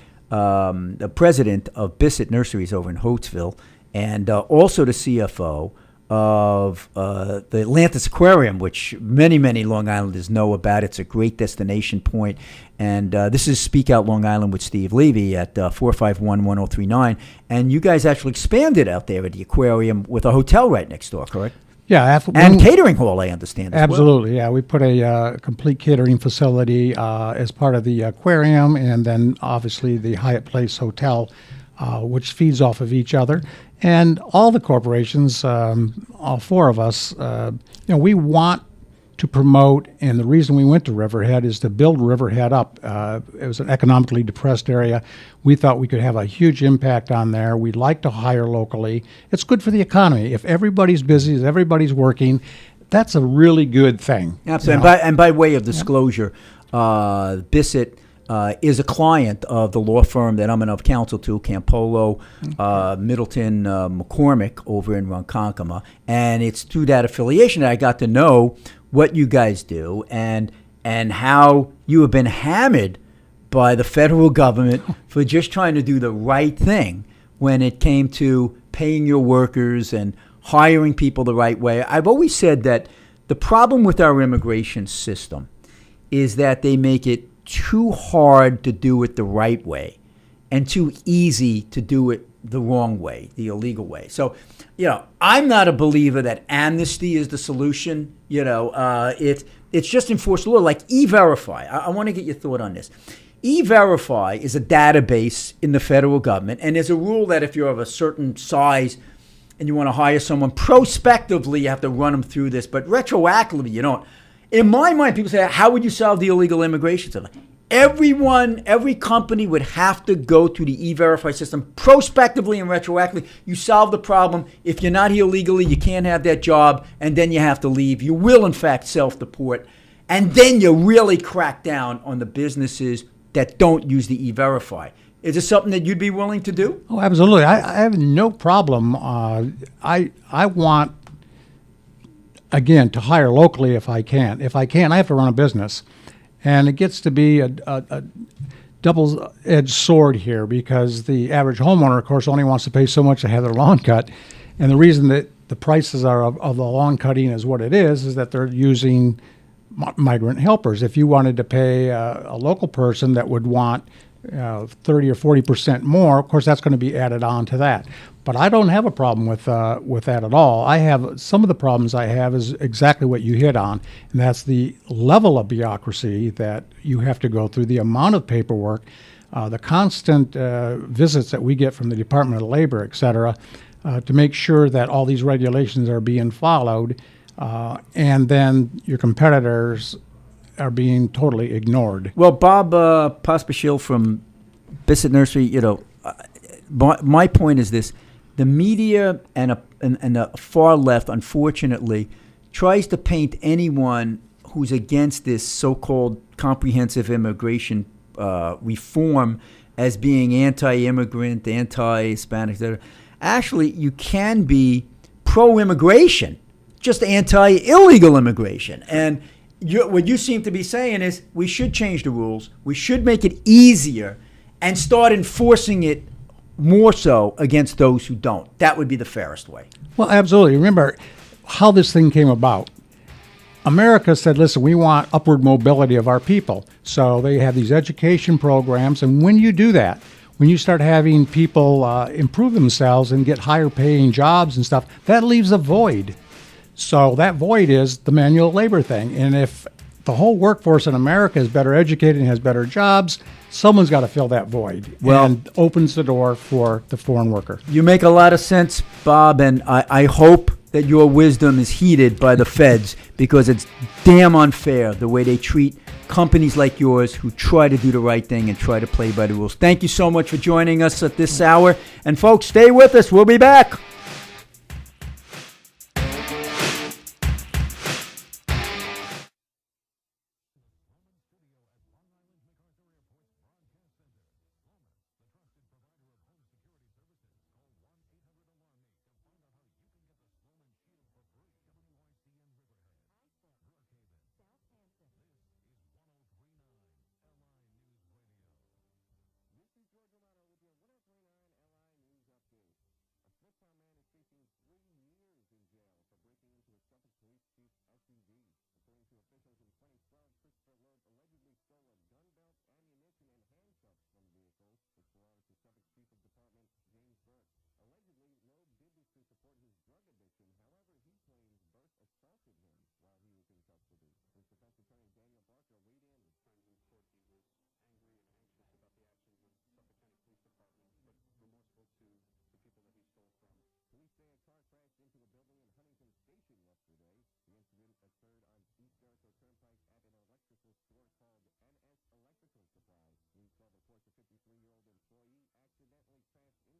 president of Bissett Nurseries over in Hotesville, and also the CFO of the Atlantis Aquarium, which many, many Long Islanders know about. It's a great destination point. And this is Speak Out Long Island with Steve Levy at 451-1039. And you guys actually expanded out there at the aquarium with a hotel right next door, correct? Yeah, And catering hall, I understand. As absolutely. well. Yeah, we put a complete catering facility as part of the aquarium, and then obviously the Hyatt Place Hotel, which feeds off of each other. And all the corporations, all four of us, we want to promote, and the reason we went to Riverhead is to build Riverhead up. It was an economically depressed area. We thought we could have a huge impact on there. We'd like to hire locally. It's good for the economy. If everybody's busy, if everybody's working, that's a really good thing. Absolutely. And by way of disclosure, Bissett is a client of the law firm that I'm of counsel to, Campolo, Middleton, McCormick over in Ronkonkoma. And it's through that affiliation that I got to know what you guys do and how you have been hammered by the federal government for just trying to do the right thing when it came to paying your workers and hiring people the right way. I've always said that the problem with our immigration system is that they make it too hard to do it the right way and too easy to do it the wrong way, the illegal way. So, I'm not a believer that amnesty is the solution. It's just enforced law, like E-Verify. I want to get your thought on this. E-Verify is a database in the federal government, and there's a rule that if you're of a certain size and you want to hire someone, prospectively you have to run them through this, but retroactively you don't. In my mind, people say, how would you solve the illegal immigration system? Every company would have to go through the E-Verify system prospectively and retroactively. You solve the problem. If you're not here legally, you can't have that job, and then you have to leave. You will, in fact, self-deport. And then you really crack down on the businesses that don't use the E-Verify. Is this something that you'd be willing to do? Oh, absolutely. I have no problem. I want, again, to hire locally if I can. If I can't, I have to run a business. And it gets to be a double-edged sword here because the average homeowner, of course, only wants to pay so much to have their lawn cut. And the reason that the prices are of the lawn cutting is what it is that they're using migrant helpers. If you wanted to pay a local person that would want 30 or 40% more, of course, that's going to be added on to that. But I don't have a problem with that at all. I have some of the problems I have is exactly what you hit on, and that's the level of bureaucracy that you have to go through, the amount of paperwork, the constant visits that we get from the Department of Labor, et cetera, to make sure that all these regulations are being followed, and then your competitors are being totally ignored. Well, Bob Pospisil from Bissett Nursery, my point is this: the media and the far left, unfortunately, tries to paint anyone who's against this so-called comprehensive immigration reform as being anti-immigrant, anti-Hispanic. Etc. Actually, you can be pro-immigration, just anti-illegal immigration. And what you seem to be saying is we should change the rules. We should make it easier and start enforcing it more so against those who don't. That would be the fairest way. Well, absolutely. Remember how this thing came about. America said, listen, we want upward mobility of our people. So they have these education programs. And when you do that, when you start having people improve themselves and get higher paying jobs and stuff, that leaves a void. So that void is the manual labor thing. And if the whole workforce in America is better educated and has better jobs, someone's got to fill that void, and opens the door for the foreign worker. You make a lot of sense, Bob, and I hope that your wisdom is heeded by the feds, because it's damn unfair the way they treat companies like yours who try to do the right thing and try to play by the rules. Thank you so much for joining us at this hour. And folks, stay with us. We'll be back. Here's the latest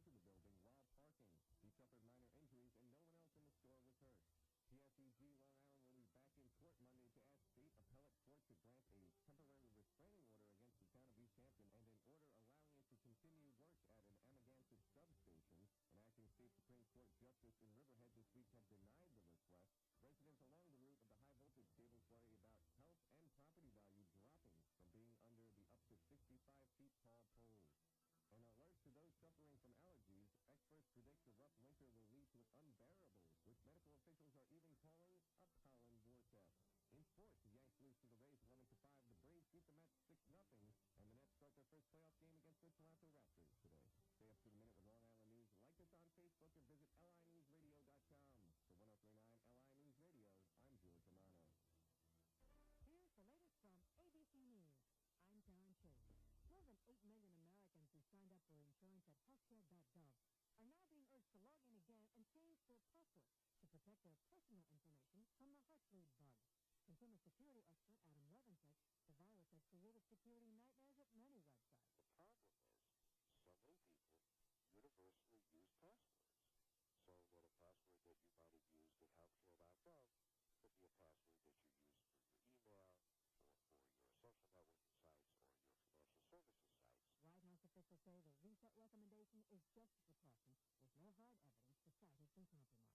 from ABC News. I'm Karen Chase. More than 8 million Americans who signed up for insurance at healthcare.gov are now being urged to log in again and change their password to protect their personal information from the heart flu bug. Consumer security expert Adam Levin says the virus has created security nightmares at many websites. The problem is, so many people universally use passwords. So that a password that you might have used at healthcare.gov could be a password that you use for your email, or for your social networking sites, or your financial services sites. White House officials say the reset recommendation is just a precaution with no hard evidence the site has been compromised.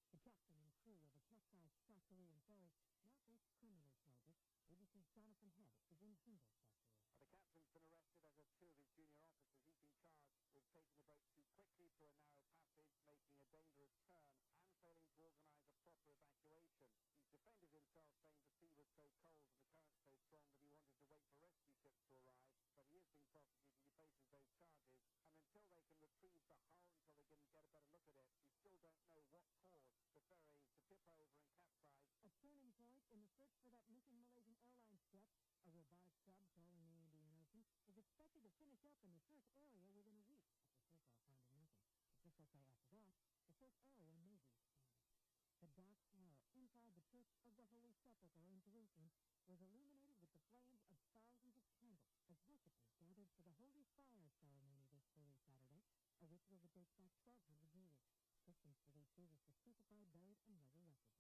The captain and crew of a capsized South Korean ferry now face criminal charges. ABC's Jonathan Head is in Hingel's custody. The captain's been arrested as have two of his junior officers. He's been charged with taking the boat too quickly through a narrow passage, making a dangerous turn, and failing to organize a proper evacuation. He's defended himself, saying the sea was so cold and the current so strong that he wanted to wait for rescue ships to arrive. But he is being prosecuted. He faces those charges, and until they can retrieve the hull, until they can get a better look at it, we still don't know what caused the ferry to tip over and capsize. A turning point in the search for that missing Malaysian Airlines jet, a robotic sub trolling the Indian Ocean, is expected to finish up in the search area within a week after so far finding nothing. Officials say after that, the search area may be expanded. The dark horror inside the Church of the Holy Sepulchre in Jerusalem was illuminated with the flames of thousands of candles as worshippers gathered for the Holy Fire ceremony this Holy Saturday. a ritual that dates back 1,200 years. Christians believe Jesus was crucified, buried, and resurrected there.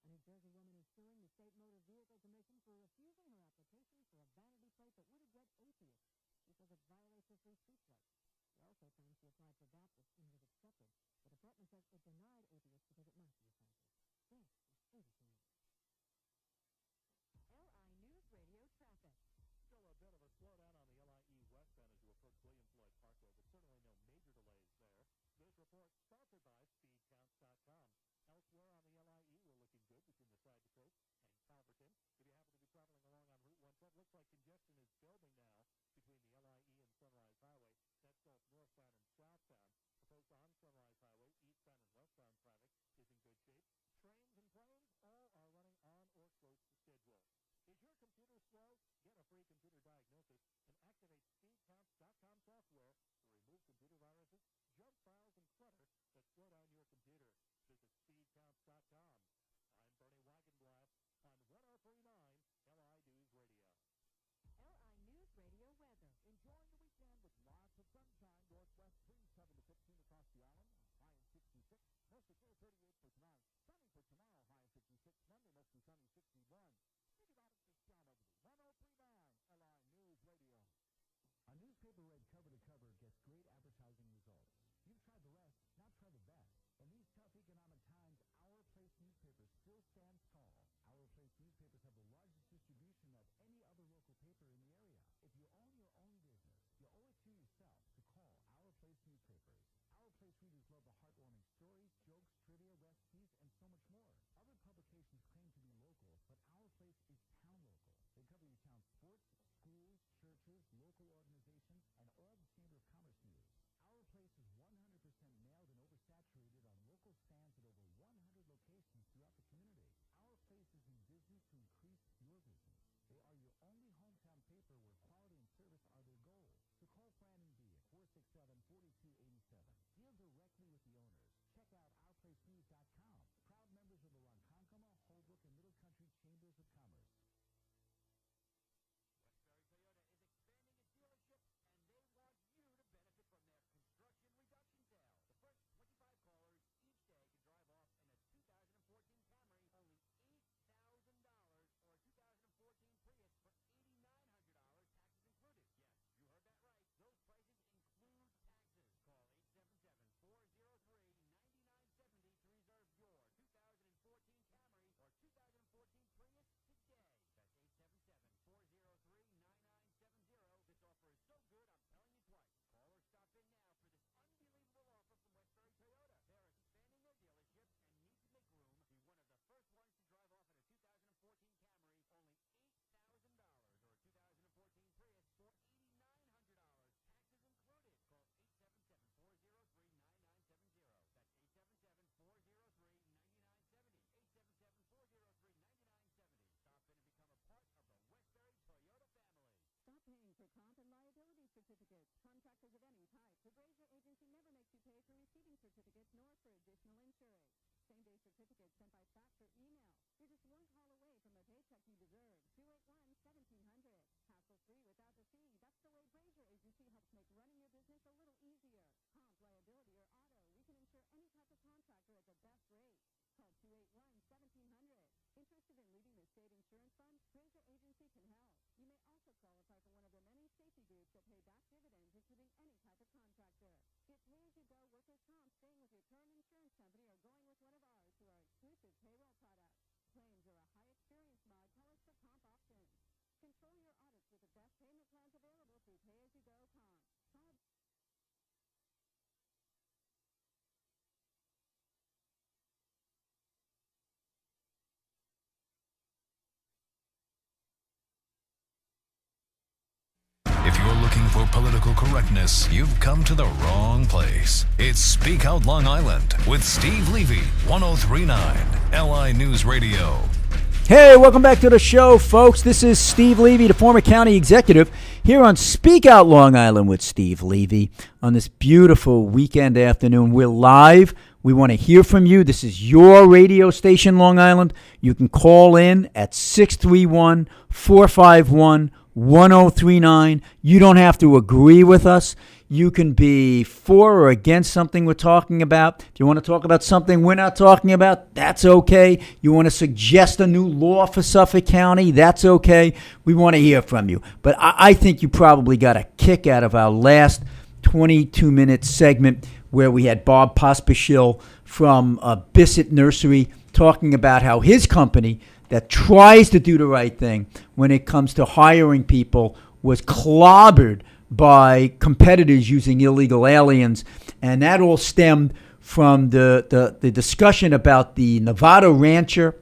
A New Jersey woman is suing the State Motor Vehicle Commission for refusing her application for a vanity plate that would have read atheist. She says it violates her free speech rights. She also claims she applied for Baptist and was accepted. The department says it denied atheist because it might be offensive. This is ABC News. LI News Radio traffic. Still a bit of a slowdown on the LIE westbound as you approach William Floyd Parkway, but certainly no major delays there. This report sponsored by SpeedCounts.com. Elsewhere on the LIE, we're looking good between the side to coast and Calverton. If you happen to be traveling along on Route 110, looks like congestion is building now between the LIE and Sunrise Highway. That's both northbound and southbound. Opposed on Sunrise Highway, eastbound and westbound traffic is in good shape. Trains and planes all are running on or close to schedule. Is your computer slow? Get a free computer diagnosis and activate SpeedCounts.com software to remove computer viruses, junk files, and clutter that slow down your computer. Visit SpeedCounts.com. I'm Bernie Wagenblatt on 103.9 LI News Radio. LI News Radio weather. Enjoying the weekend with lots of sunshine. Northwest breeze 7 to 15 across the island. High in 66. Mostly clear 38 for tonight. Sunny for tomorrow. High in 56. Monday mostly sunny 61. Think about it, this John Overby. 103.9 LI News Radio. A newspaper read cover to cover gets great advertising results. You've tried the rest, now try the best. In these tough economic times, Our Place newspaper still stands tall. Our Place newspapers have the largest distribution of any other local paper in the area. If you own your own business, you owe it to yourself to call Our Place newspapers. Our Place readers love the heartwarming stories, jokes, trivia, recipes, and so much more. Other publications claim to be local, but Our Place is town local. They cover your town's sports, schools, churches, local organizations, and all the Chamber of Commerce news. Our Place is 100% mailed and oversaturated on local stands at over 100 locations throughout the community. Our Place is in business to increase your business. They are your only hometown paper where quality and service are their goals. So call Fran and B at 467-4287. Deal directly with the owners. Check out OurPlaceNews.com. Proud members of the Ronkonkoma, Holbrook, and Middle Country Chambers of Commerce. Westbury Toyota is expanding its dealership, and they want you to benefit from their construction reduction sale. The first 25 callers each day can drive off in a 2014 Camry, only $8,000, or a 2014 Prius for $8,900, taxes included. Yes, you heard that right. Those prices include taxes. Call 877-403-9970 to reserve your 2014 Camry or 2014 Prius today. That's 877-403-9970. This offer is so good, I'm telling you twice. Call or stop in now for this unbelievable offer from Westbury Toyota. They're expanding their dealership and need to make room. Be one of the first ones to drive off in a 2014 Camry, only $8,000, or a 2014 Prius for $8,900, taxes included. Call 877-403-9970. That's 877-403-9970. 877-403-9970. Stop in and become a part of the Westbury Toyota family. Stop paying for comp and liability certificates. Contractors of any type. The Brazier Agency never makes you pay for receiving certificates nor for additional insurance. Same-day certificates sent by fax or email. You're just one call away from a paycheck you deserve. 281-1700. Hassle-free without the fee. That's the way Brazier Agency helps make running your business a little easier. Comp, liability, or auto. We can insure any type of contractor at the best rate. Call 281-1700. Interested in leaving the state insurance fund? Brazier Agency can help. You may also qualify for one of the many safety groups that pay back dividends, including any type of contractor. Get pay-as-you-go workers' comp staying with your current insurance company or going with one of ours through our exclusive payroll product. Claims or a high-experience mod, call us for comp options. Control your audits with the best payment plans available through pay-as-you-go comp. Call If you're looking for political correctness, you've come to the wrong place. It's Speak Out Long Island with Steve Levy, 103.9 LI News Radio. Hey, welcome back to the show, folks. This is Steve Levy, the former county executive, here on Speak Out Long Island with Steve Levy on this beautiful weekend afternoon. We're live. We want to hear from you. This is your radio station, Long Island. You can call in at 631-451-1037. 1039. You don't have to agree with us. You can be for or against something we're talking about. If you want to talk about something we're not talking about, that's okay. You want to suggest a new law for Suffolk County, that's okay. We want to hear from you. But I think you probably got a kick out of our last 22-minute segment where we had Bob Pospisil from Bissett Nursery talking about how his company that tries to do the right thing when it comes to hiring people was clobbered by competitors using illegal aliens. And that all stemmed from the discussion about the Nevada rancher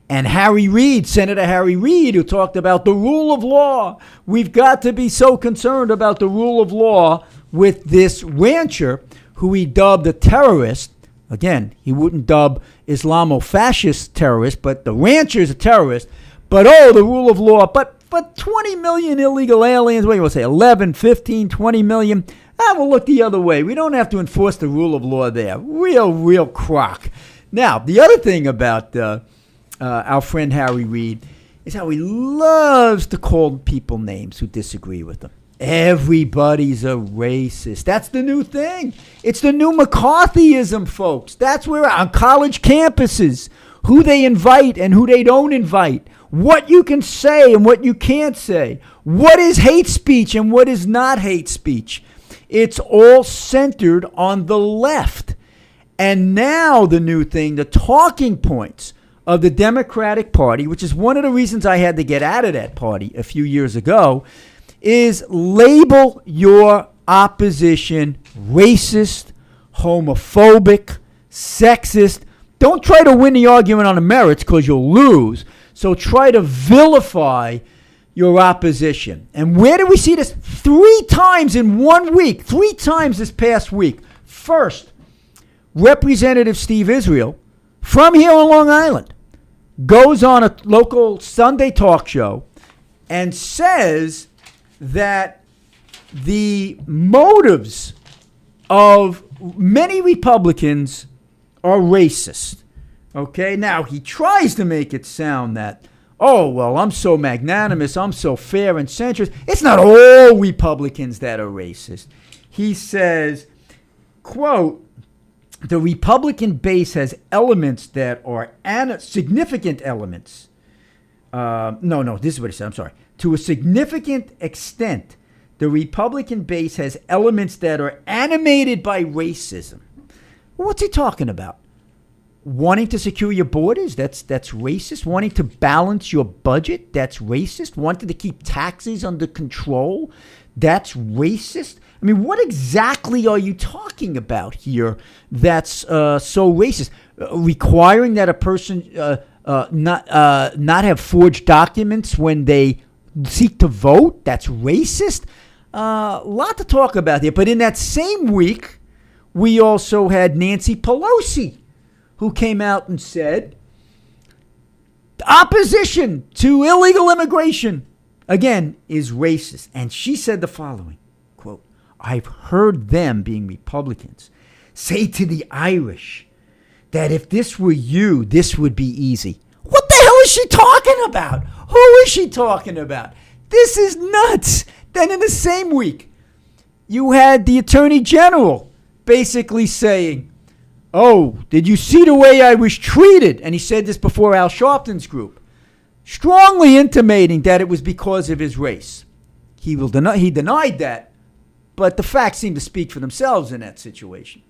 and Harry Reid, Senator Harry Reid, who talked about the rule of law. We've got to be so concerned about the rule of law with this rancher who he dubbed a terrorist. Again, he wouldn't dub Islamo-fascist terrorist, but the rancher is a terrorist. But, the rule of law. But 20 million illegal aliens, what do you want to say, 11, 15, 20 million? We'll look the other way. We don't have to enforce the rule of law there. Real crock. Now, the other thing about our friend Harry Reid is how he loves to call people names who disagree with him. Everybody's a racist. That's the new thing. It's the new McCarthyism, folks. That's where on college campuses, who they invite and who they don't invite, what you can say and what you can't say, what is hate speech and what is not hate speech. It's all centered on the left. And now the new thing, the talking points of the Democratic Party, which is one of the reasons I had to get out of that party a few years ago, is label your opposition racist, homophobic, sexist. Don't try to win the argument on the merits because you'll lose. So try to vilify your opposition. And where do we see this? 3 times in 1 week. 3 times this past week. First, Representative Steve Israel from here on Long Island goes on a local Sunday talk show and says that the motives of many Republicans are racist. Okay, now he tries to make it sound that, I'm so magnanimous, I'm so fair and centrist. It's not all Republicans that are racist. He says, quote, the Republican base has elements that are significant elements. This is what he said, I'm sorry. To a significant extent, the Republican base has elements that are animated by racism. What's he talking about? Wanting to secure your borders? That's racist. Wanting to balance your budget? That's racist. Wanting to keep taxes under control? That's racist. I mean, what exactly are you talking about here that's so racist? Requiring that a person not have forged documents when they seek to vote? That's racist. Lot to talk about here. But in that same week, we also had Nancy Pelosi, who came out and said, opposition to illegal immigration, again, is racist. And she said the following, quote, I've heard them, being Republicans, say to the Irish that if this were you, this would be easy. What the hell is she talking about? Who is she talking about? This is nuts. Then in the same week, you had the Attorney General basically saying, did you see the way I was treated? And he said this before Al Sharpton's group, strongly intimating that it was because of his race. He denied that, but the facts seem to speak for themselves in that situation.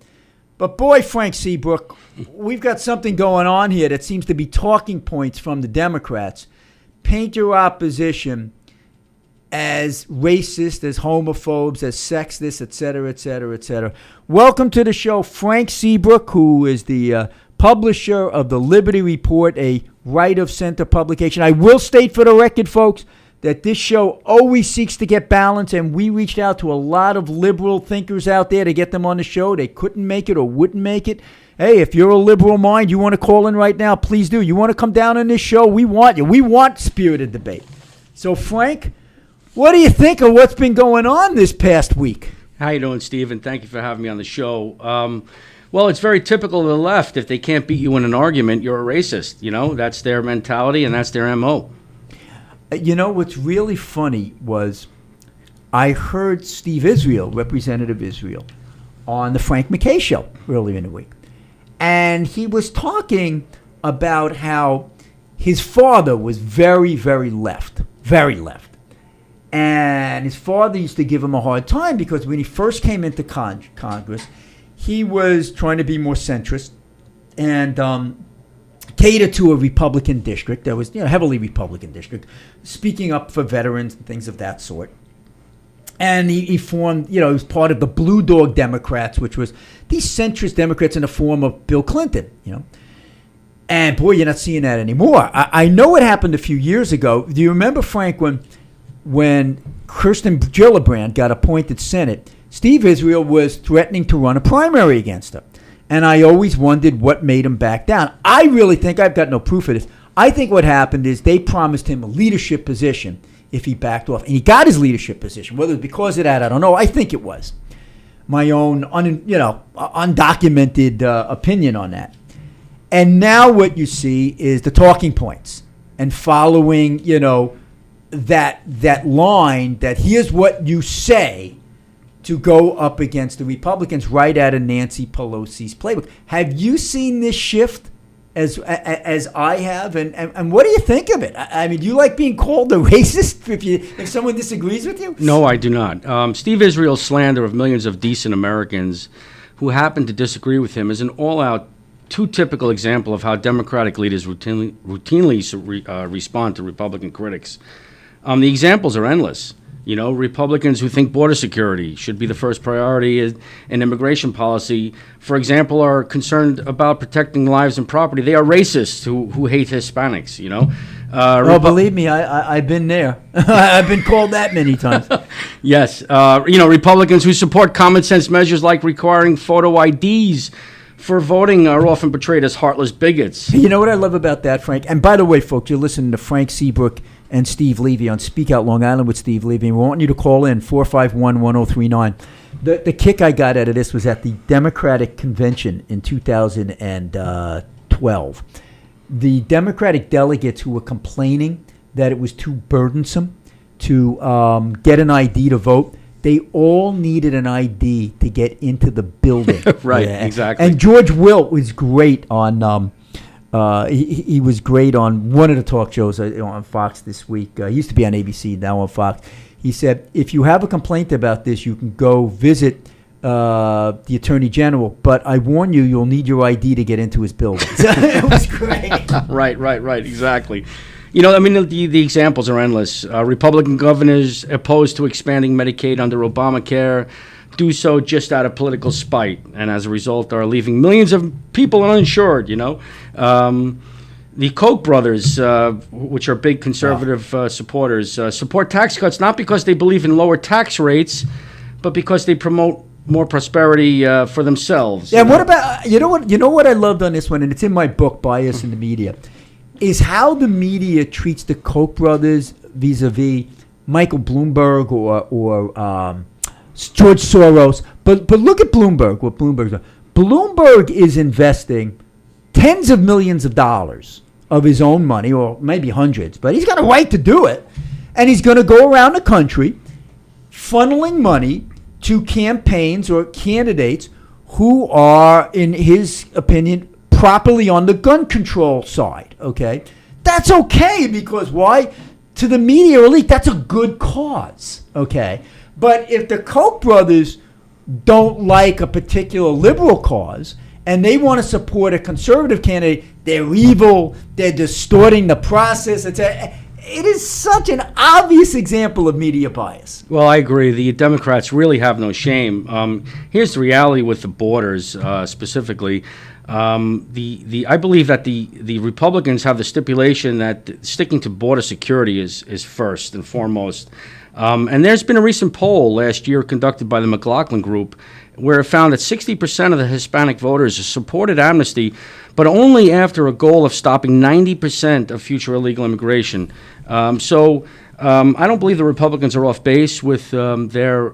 But boy, Frank Seabrook, we've got something going on here that seems to be talking points from the Democrats. Paint your opposition as racist, as homophobes, as sexist, et cetera, et cetera, et cetera. Welcome to the show, Frank Seabrook, who is the publisher of the Liberty Report, a right-of-center publication. I will state for the record, folks, that this show always seeks to get balance, and we reached out to a lot of liberal thinkers out there to get them on the show. They couldn't make it or wouldn't make it. Hey, if you're a liberal mind, you want to call in right now, please do. You want to come down on this show, we want you. We want spirited debate. So, Frank, what do you think of what's been going on this past week? How you doing, Steve? And thank you for having me on the show. Well, it's very typical of the left. If they can't beat you in an argument, you're a racist. You know, that's their mentality and that's their MO. What's really funny was I heard Steve Israel, Representative Israel, on the Frank McKay show earlier in the week. And he was talking about how his father was very, very left. And his father used to give him a hard time because when he first came into Congress, he was trying to be more centrist and cater to a Republican district that was, heavily Republican district, speaking up for veterans and things of that sort. And he formed, he was part of the Blue Dog Democrats, which was these centrist Democrats in the form of Bill Clinton, And boy, you're not seeing that anymore. I know it happened a few years ago. Do you remember, Frank, when Kirsten Gillibrand got appointed Senate, Steve Israel was threatening to run a primary against her. And I always wondered what made him back down. I really think, I've got no proof of this, I think what happened is they promised him a leadership position if he backed off. And he got his leadership position. Whether it was because of that, I don't know. I think it was. My own undocumented opinion on that. And now what you see is the talking points and following, that line that here's what you say to go up against the Republicans right out of Nancy Pelosi's playbook. Have you seen this shift as I have? And what do you think of it? I mean, do you like being called a racist if someone disagrees with you? No, I do not. Steve Israel's slander of millions of decent Americans who happen to disagree with him is an all-out, too typical example of how Democratic leaders routinely respond to Republican critics. The examples are endless. Republicans who think border security should be the first priority in immigration policy, for example, are concerned about protecting lives and property. They are racists who hate Hispanics, Believe me, I've been there. I've been called that many times. Yes. Republicans who support common sense measures like requiring photo IDs for voting are often portrayed as heartless bigots. You know what I love about that, Frank? And by the way, folks, you're listening to Frank Seabrook and Steve Levy on Speak Out Long Island with Steve Levy. We want you to call in 451-1039. The kick I got out of this was at the Democratic convention in 2012. The Democratic delegates who were complaining that it was too burdensome to get an ID to vote, they all needed an ID to get into the building. Right, exactly. And George Wilt was great on he was great on one of the talk shows on Fox this week. He used to be on ABC, now on Fox. He said, if you have a complaint about this, you can go visit the Attorney General, but I warn you, you'll need your ID to get into his building. It was great. Right, exactly. The examples are endless. Republican governors opposed to expanding Medicaid under Obamacare do so just out of political spite, and as a result are leaving millions of people uninsured, The Koch brothers, which are big conservative supporters, support tax cuts not because they believe in lower tax rates, but because they promote more prosperity for themselves. Yeah, what about, you know what I loved on this one, and it's in my book, Bias in the Media, is how the media treats the Koch brothers vis-a-vis Michael Bloomberg or George Soros. But look at Bloomberg, what Bloomberg's doing. Bloomberg is investing tens of millions of dollars of his own money, or maybe hundreds, but he's got a right to do it. And he's going to go around the country funneling money to campaigns or candidates who are, in his opinion, properly on the gun control side, okay? That's okay, because why? To the media elite, that's a good cause, okay? But if the Koch brothers don't like a particular liberal cause and they want to support a conservative candidate, they're evil, they're distorting the process. It is such an obvious example of media bias. Well, I agree. The Democrats really have no shame. Here's the reality with the borders specifically. I believe that the Republicans have the stipulation that sticking to border security is first and foremost. And there's been a recent poll last year conducted by the McLaughlin Group where it found that 60% of the Hispanic voters supported amnesty, but only after a goal of stopping 90% of future illegal immigration. I don't believe the Republicans are off base with their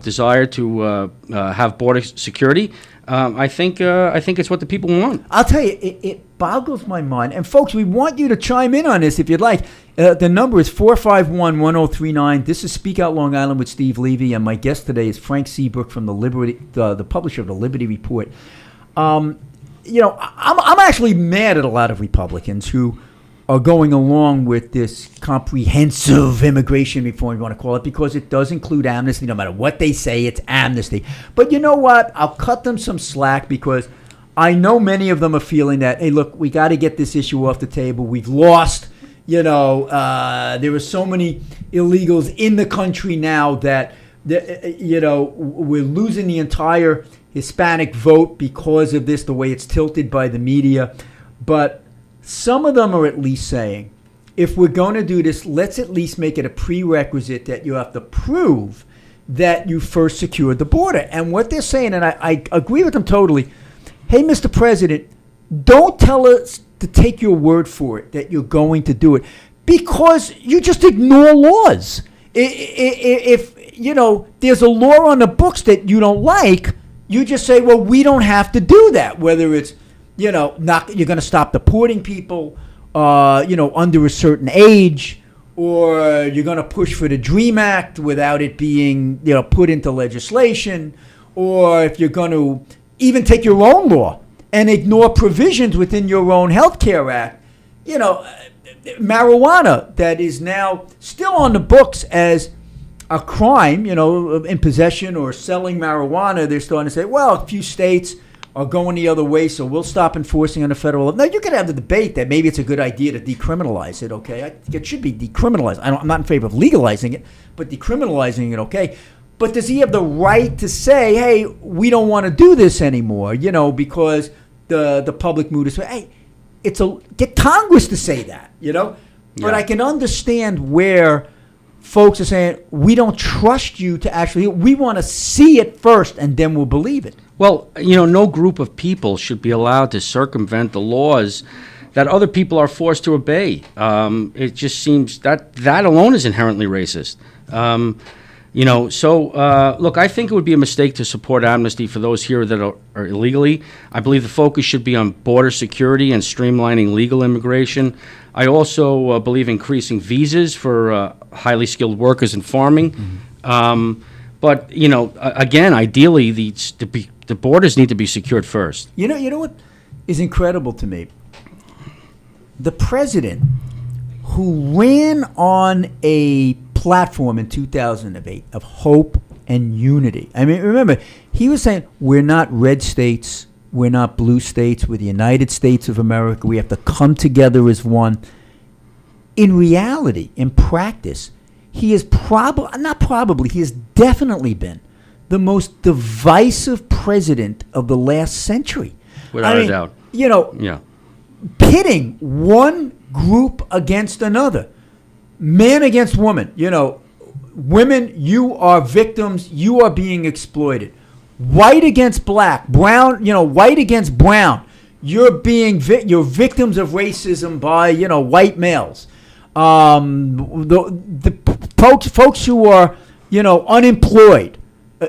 desire to have border security. I think it's what the people want. I'll tell you, it boggles my mind. And folks, we want you to chime in on this if you'd like. The number is 451-1039. This is Speak Out Long Island with Steve Levy, and my guest today is Frank Seabrook from the publisher of the Liberty Report. I'm actually mad at a lot of Republicans who are going along with this comprehensive immigration reform, you want to call it, because it does include amnesty. No matter what they say, it's amnesty. But you know what? I'll cut them some slack because I know many of them are feeling that, hey, look, we got to get this issue off the table. We've lost, there are so many illegals in the country now that, we're losing the entire Hispanic vote because of this, the way it's tilted by the media. But some of them are at least saying, if we're going to do this, let's at least make it a prerequisite that you have to prove that you first secured the border. And what they're saying, and I agree with them totally, hey, Mr. President, don't tell us to take your word for it that you're going to do it, because you just ignore laws. If there's a law on the books that you don't like, you just say, well, we don't have to do that, whether it's you're going to stop deporting people, under a certain age, or you're going to push for the DREAM Act without it being, put into legislation, or if you're going to even take your own law and ignore provisions within your own Health Care Act, marijuana that is now still on the books as a crime, in possession or selling marijuana. They're starting to say, well, a few states are going the other way, so we'll stop enforcing on the federal level. Now, you could have the debate that maybe it's a good idea to decriminalize it, okay? I think it should be decriminalized. I'm not in favor of legalizing it, but decriminalizing it, okay? But does he have the right to say, hey, we don't want to do this anymore, because the public mood is, hey, get Congress to say that, But Yeah. I can understand where folks are saying, we don't trust you to actually, we want to see it first, and then we'll believe it. Well, no group of people should be allowed to circumvent the laws that other people are forced to obey. It just seems that alone is inherently racist. Look, I think it would be a mistake to support amnesty for those here that are illegally. I believe the focus should be on border security and streamlining legal immigration. I also believe increasing visas for highly skilled workers in farming. Mm-hmm. But, again, ideally, the borders need to be secured first. You know what is incredible to me? The president who ran on a platform in 2008 of hope and unity. I mean, remember, he was saying, we're not red states, we're not blue states, we're the United States of America, we have to come together as one. In reality, in practice, he is he has definitely been the most divisive president of the last century. Without a doubt. Yeah. Pitting one group against another. Man against woman. Women, you are victims, you are being exploited. White against black, brown, white against brown. You're victims of racism by, white males. The folks who are, unemployed,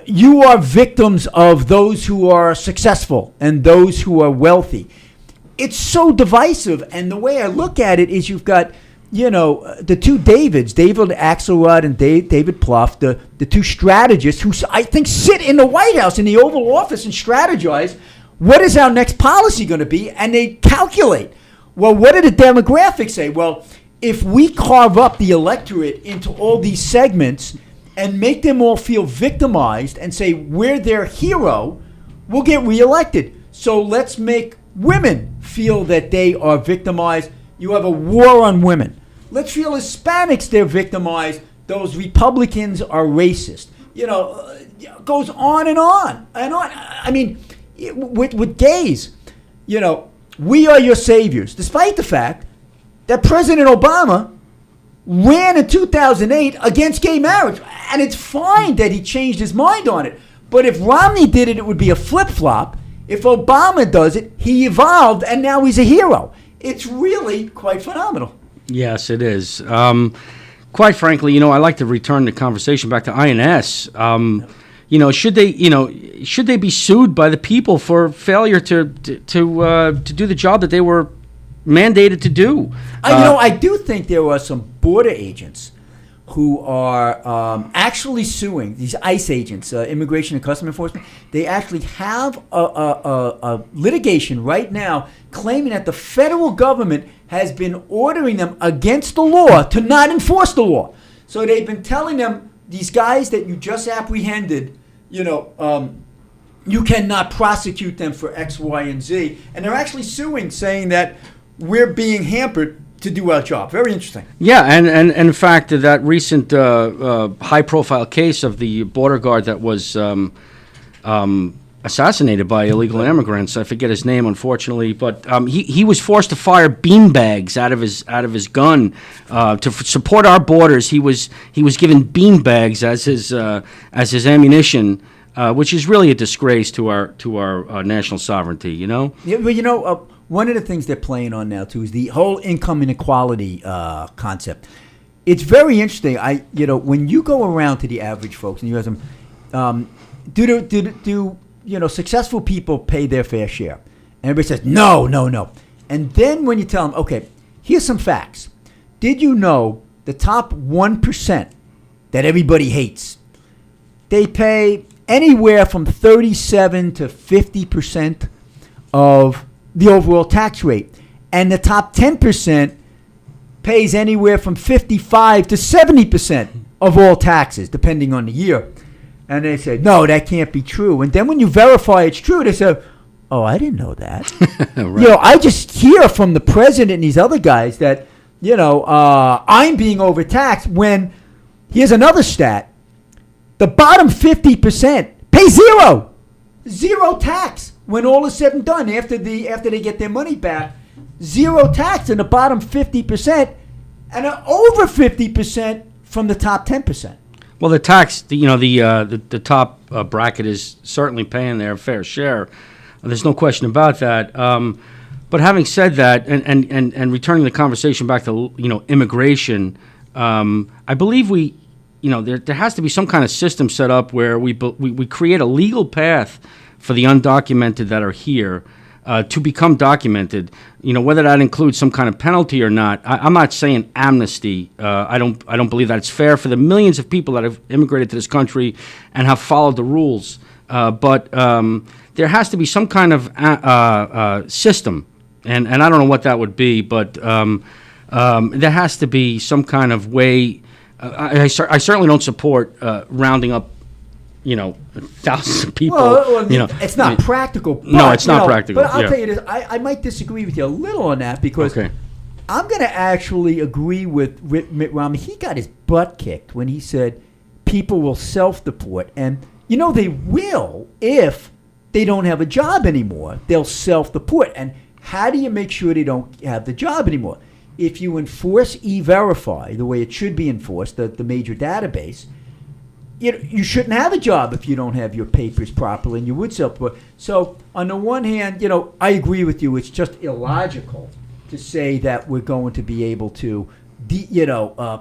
you are victims of those who are successful and those who are wealthy. It's so divisive, and the way I look at it is you've got, the two Davids, David Axelrod and David Plouffe, the two strategists who I think sit in the White House, in the Oval Office, and strategize, what is our next policy going to be? And they calculate, well, what do the demographics say? Well, if we carve up the electorate into all these segments and make them all feel victimized and say we're their hero, we'll get reelected. So let's make women feel that they are victimized. You have a war on women. Let's feel Hispanics, they're victimized. Those Republicans are racist. It goes on and on and on. I mean, with gays, we are your saviors, despite the fact that President Obama ran in 2008 against gay marriage. And it's fine that he changed his mind on it. But if Romney did it, it would be a flip-flop. If Obama does it, he evolved, and now he's a hero. It's really quite phenomenal. Yes, it is. Quite frankly, I like to return the conversation back to INS. should they be sued by the people for failure to do the job that they were mandated to do? I do think there are some border agents who are actually suing these ICE agents, Immigration and Customs Enforcement. They actually have a litigation right now claiming that the federal government has been ordering them against the law to not enforce the law. So they've been telling them, these guys that you just apprehended, you cannot prosecute them for X, Y, and Z. And they're actually suing, saying that we're being hampered to do our job. Very interesting. Yeah, and in fact, that recent high-profile case of the border guard that was assassinated by illegal immigrants. I forget his name, unfortunately, but he was forced to fire beanbags out of his gun to support our borders. He was given beanbags as his ammunition, which is really a disgrace to our national sovereignty. Yeah, but one of the things they're playing on now too is the whole income inequality concept. It's very interesting. When you go around to the average folks and you ask them, do successful people pay their fair share? And everybody says, no. And then when you tell them, okay, here's some facts. Did you know the top 1% that everybody hates, they pay anywhere from 37 to 50% of the overall tax rate. And the top 10% pays anywhere from 55 to 70% of all taxes, depending on the year. And they say, no, that can't be true. And then when you verify it's true, they say, oh, I didn't know that. Right. I just hear from the president and these other guys that, I'm being overtaxed, when here's another stat. The bottom 50% pay zero tax when all is said and done. After they get their money back, zero tax in the bottom 50%, and over 50% from the top 10%. Well, the tax, the top bracket is certainly paying their fair share. There's no question about that. But having said that, and returning the conversation back to immigration, I believe there has to be some kind of system set up where we create a legal path for the undocumented that are here to become documented. Whether that includes some kind of penalty or not. I'm not saying amnesty. I don't believe that it's fair for the millions of people that have immigrated to this country and have followed the rules. But there has to be some kind of system, and I don't know what that would be. But there has to be some kind of way. I certainly don't support rounding up, thousands of people. It's not practical. No, it's not practical. But I'll tell you this: I might disagree with you a little on that, because I'm going to actually agree with Mitt Romney. He got his butt kicked when he said people will self-deport, and they will if they don't have a job anymore. They'll self-deport, and how do you make sure they don't have the job anymore? If you enforce E-Verify the way it should be enforced, the major database, you shouldn't have a job if you don't have your papers properly, and you would self-deport. So on the one hand, I agree with you. It's just illogical to say that we're going to be able to,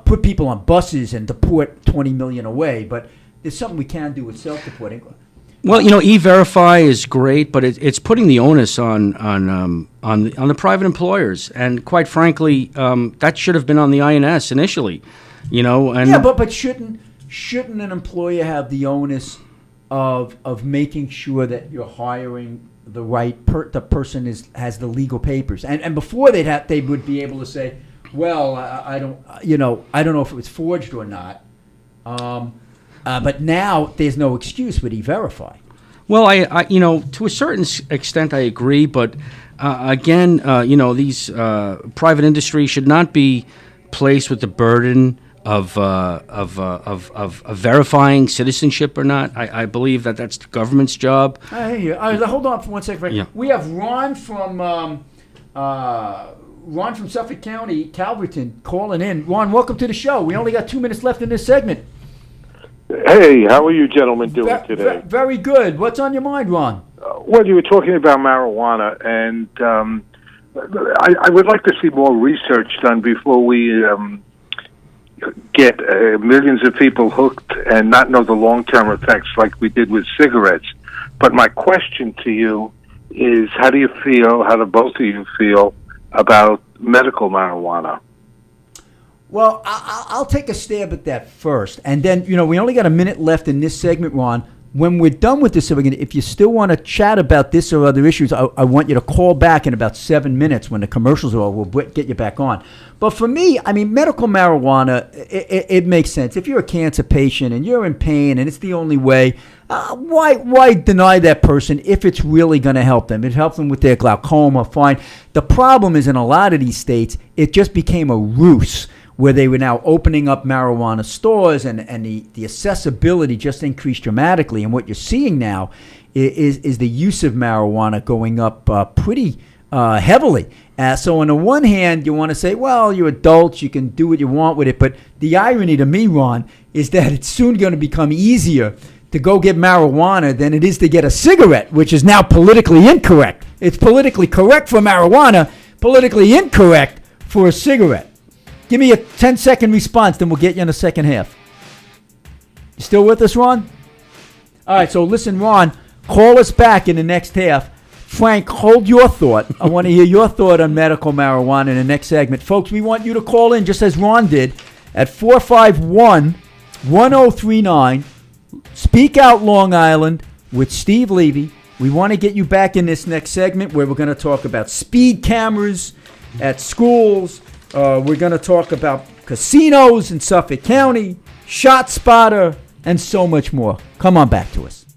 put people on buses and deport 20 million away. But there's something we can do with self-deporting. Well, E-Verify is great, but it's putting the onus on the private employers, and quite frankly, that should have been on the INS initially, And but shouldn't an employer have the onus of making sure that you're hiring the right the person has the legal papers, and before they would be able to say, well, I don't know if it was forged or not. But now there's no excuse with E-Verify. Well, I to a certain extent I agree, but again, these private industry should not be placed with the burden of verifying citizenship or not. I believe that's the government's job. I hear you. Hold on for 1 second, Frank. Yeah. We have Ron from Suffolk County, Calverton, calling in. Ron, welcome to the show. We only got 2 minutes left in this segment. Hey, how are you gentlemen doing today? Very good. What's on your mind, Ron? Well, you were talking about marijuana, and I would like to see more research done before we get millions of people hooked and not know the long-term effects like we did with cigarettes. But my question to you is, how do both of you feel about medical marijuana? Well, I'll take a stab at that first. And then, we only got a minute left in this segment, Ron. When we're done with this, if you still want to chat about this or other issues, I want you to call back in about 7 minutes when the commercials are over. We'll get you back on. But for me, medical marijuana, it makes sense. If you're a cancer patient and you're in pain and it's the only way, why deny that person if it's really going to help them? It helps them with their glaucoma, fine. The problem is in a lot of these states, it just became a ruse where they were now opening up marijuana stores and the accessibility just increased dramatically. And what you're seeing now is the use of marijuana going up pretty heavily. So on the one hand, you want to say, well, you're adults, you can do what you want with it. But the irony to me, Ron, is that it's soon going to become easier to go get marijuana than it is to get a cigarette, which is now politically incorrect. It's politically correct for marijuana, politically incorrect for a cigarette. Give me a 10-second response, then we'll get you in the second half. You still with us, Ron? All right, so listen, Ron, call us back in the next half. Frank, hold your thought. I want to hear your thought on medical marijuana in the next segment. Folks, we want you to call in, just as Ron did, at 451-1039. Speak Out Long Island with Steve Levy. We want to get you back in this next segment where we're going to talk about speed cameras at schools. We're going to talk about casinos in Suffolk County, Shot Spotter, and so much more. Come on back to us.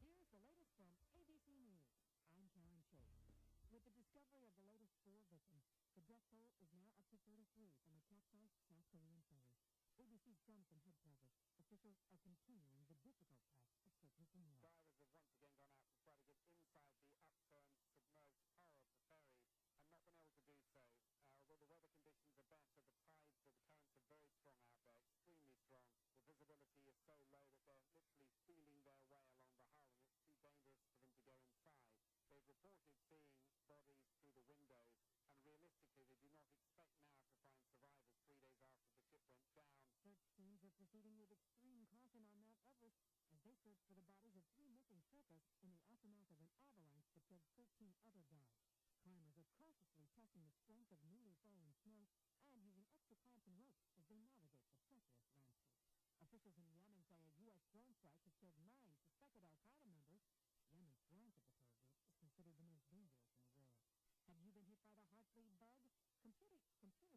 Here's the latest from ABC News. I'm Karen Chase. With the discovery of the latest 4 victims, the death toll is now up to 33 from a capsized South Korean ferry. ABC's Jonathan Headquarters. Officials are continuing the difficult task of searching for more. Divers have once again gone out to try to get inside the upturned, submerged hull of the ferry and not been able to do so. Although the weather conditions are better, the tides, the currents are very strong out there, extremely strong. The visibility is so low that they're literally feeling their way along the hull, and it's too dangerous for them to go inside. They've reported seeing bodies through the windows, and realistically, they do not expect now to find survivors 3 days after the ship went down. Search teams are proceeding with extreme caution on Mount Everest as they search for the bodies of 3 missing Sherpas in the aftermath of an avalanche that killed 13 other guides. Climbers are cautiously testing the strength of newly fallen snow and using extra clamps and ropes as they navigate the treacherous landscape. Officials in Yemen say a U.S. drone strike has killed 9 suspected al-Qaeda members. Yemen's branch of the terror group is considered the most dangerous in the monthly bug? Computer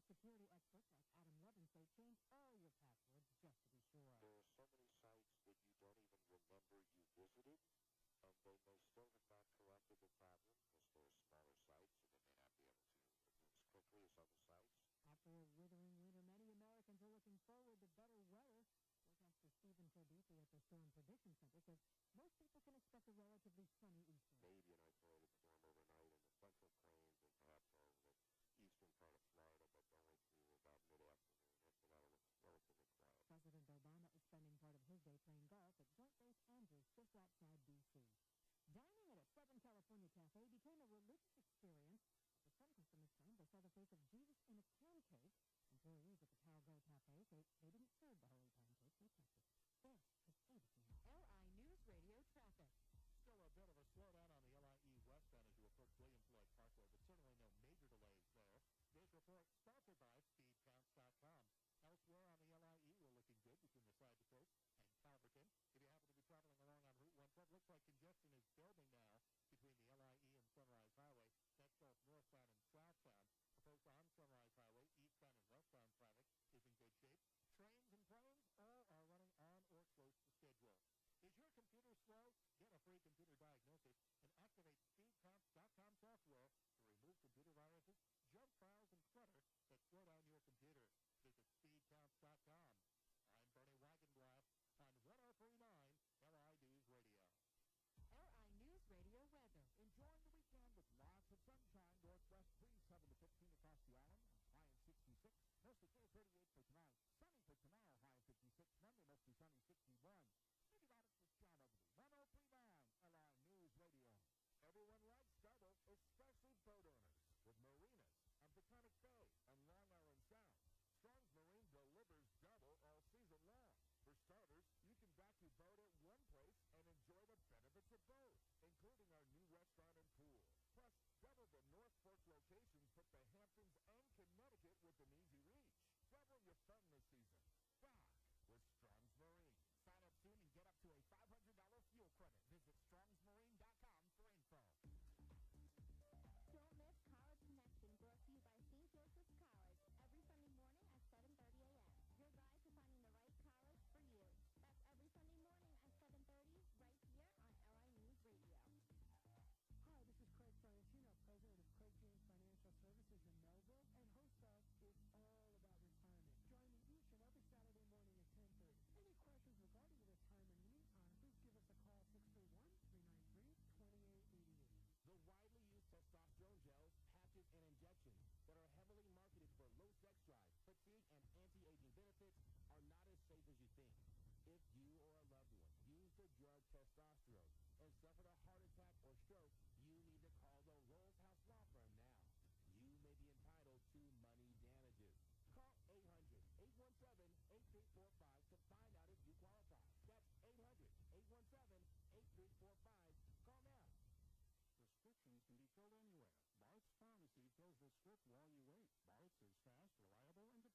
security experts like Adam Levin say change all your passwords just to be sure. There are so many sites that you don't even remember you visited, and they may still have not corrected the problem because they're smaller sites and they may not be able to move as quickly as other sites. After a withering winter, many Americans are looking forward to better weather. Forecaster Stephen Tobisi at the Storm Prediction Center says most people can expect a relatively sunny Easter. Maybe an isolated storm overnight in the Central Plains and perhaps over the eastern part of Florida, but only through about mid-afternoon. After that, it looks relatively quiet. President Obama is spending part of his day playing golf at Joint Base Andrews just outside D.C. Dining at a Southern California cafe became a religious experience. As some customers claimed they saw the face of Jesus in a pancake. Employees at the Tao Go Cafe say they didn't serve the holy pancake, they kept it. This is ABC LI News Radio traffic. Still a bit of a slowdown on the LIE westbound as you approach William Floyd Parkway, but certainly no major delays there. This report sponsored by SpeedCounts.com. Elsewhere on the LIE, we're looking good between the side to coast and Calverton. If you happen to be traveling along on Route 112, looks like congestion is building now between the LIE and Sunrise Highway. That's both northbound and southbound. Folks on Sunrise Highway, eastbound and westbound traffic is in good shape. Trains and planes all are running on or close to schedule. Is your computer slow? Get a free computer diagnosis and activate SpeedCounts.com software to remove computer viruses, junk files, and clutter that slow down your computer. Visit SpeedCounts.com. I'm Bernie Wagenblatt on 103.9 LI News Radio. LI News Radio weather. Enjoying the weekend with lots of sunshine. Northwest breeze 7 to 15 across the island. High in 66. Mostly clear 38 for tonight. Sunny for tomorrow. High in 56. Monday mostly sunny 61. Maybe that is just John Overby. 103.9 LI News Radio. Everyone likes double, especially boat owners. With marinas on Peconic Bay and Long Island Sound, Strong's Marine delivers double all season long. For starters, you can back your boat at one place and enjoy the benefits of both, including our new restaurant and pool. Plus, double the North Fork locations put the Hamptons and Connecticut within easy reach. Double your fun this season. Dock with Strong's Marine. Sign up soon and get up to a $500 fuel credit. Visit strongsmarine.com for info. Don't miss College Connection, brought to you by St. Joseph's College, every Sunday morning at 7:30 a.m. Your guide to finding the right college for you. That's every Sunday morning at 7:30, right here on LI News Radio. Hi, this is Craig Fiorentino, president of Craig James Financial Services in Melville, and host of It's All About Retirement. Join me each and every Saturday morning at 10:30. Any questions regarding your retirement needs, please give us a call, 631-393-2888. The widely used testosterone gels, patches, and injections that are heavily marketed for low sex drive, fatigue, and anti-aging benefits are not as safe as you think. If you or a loved one use the drug testosterone and suffered a heart attack or stroke, you need to call the Rolls House Law Firm now. You may be entitled to money damages. Call 800-817-8345 to find out if you qualify. That's 800-817-8345. Call now. Prescriptions can be filled anywhere. Bart's Pharmacy fills the script while you wait. Bart's is fast, reliable, and dependable.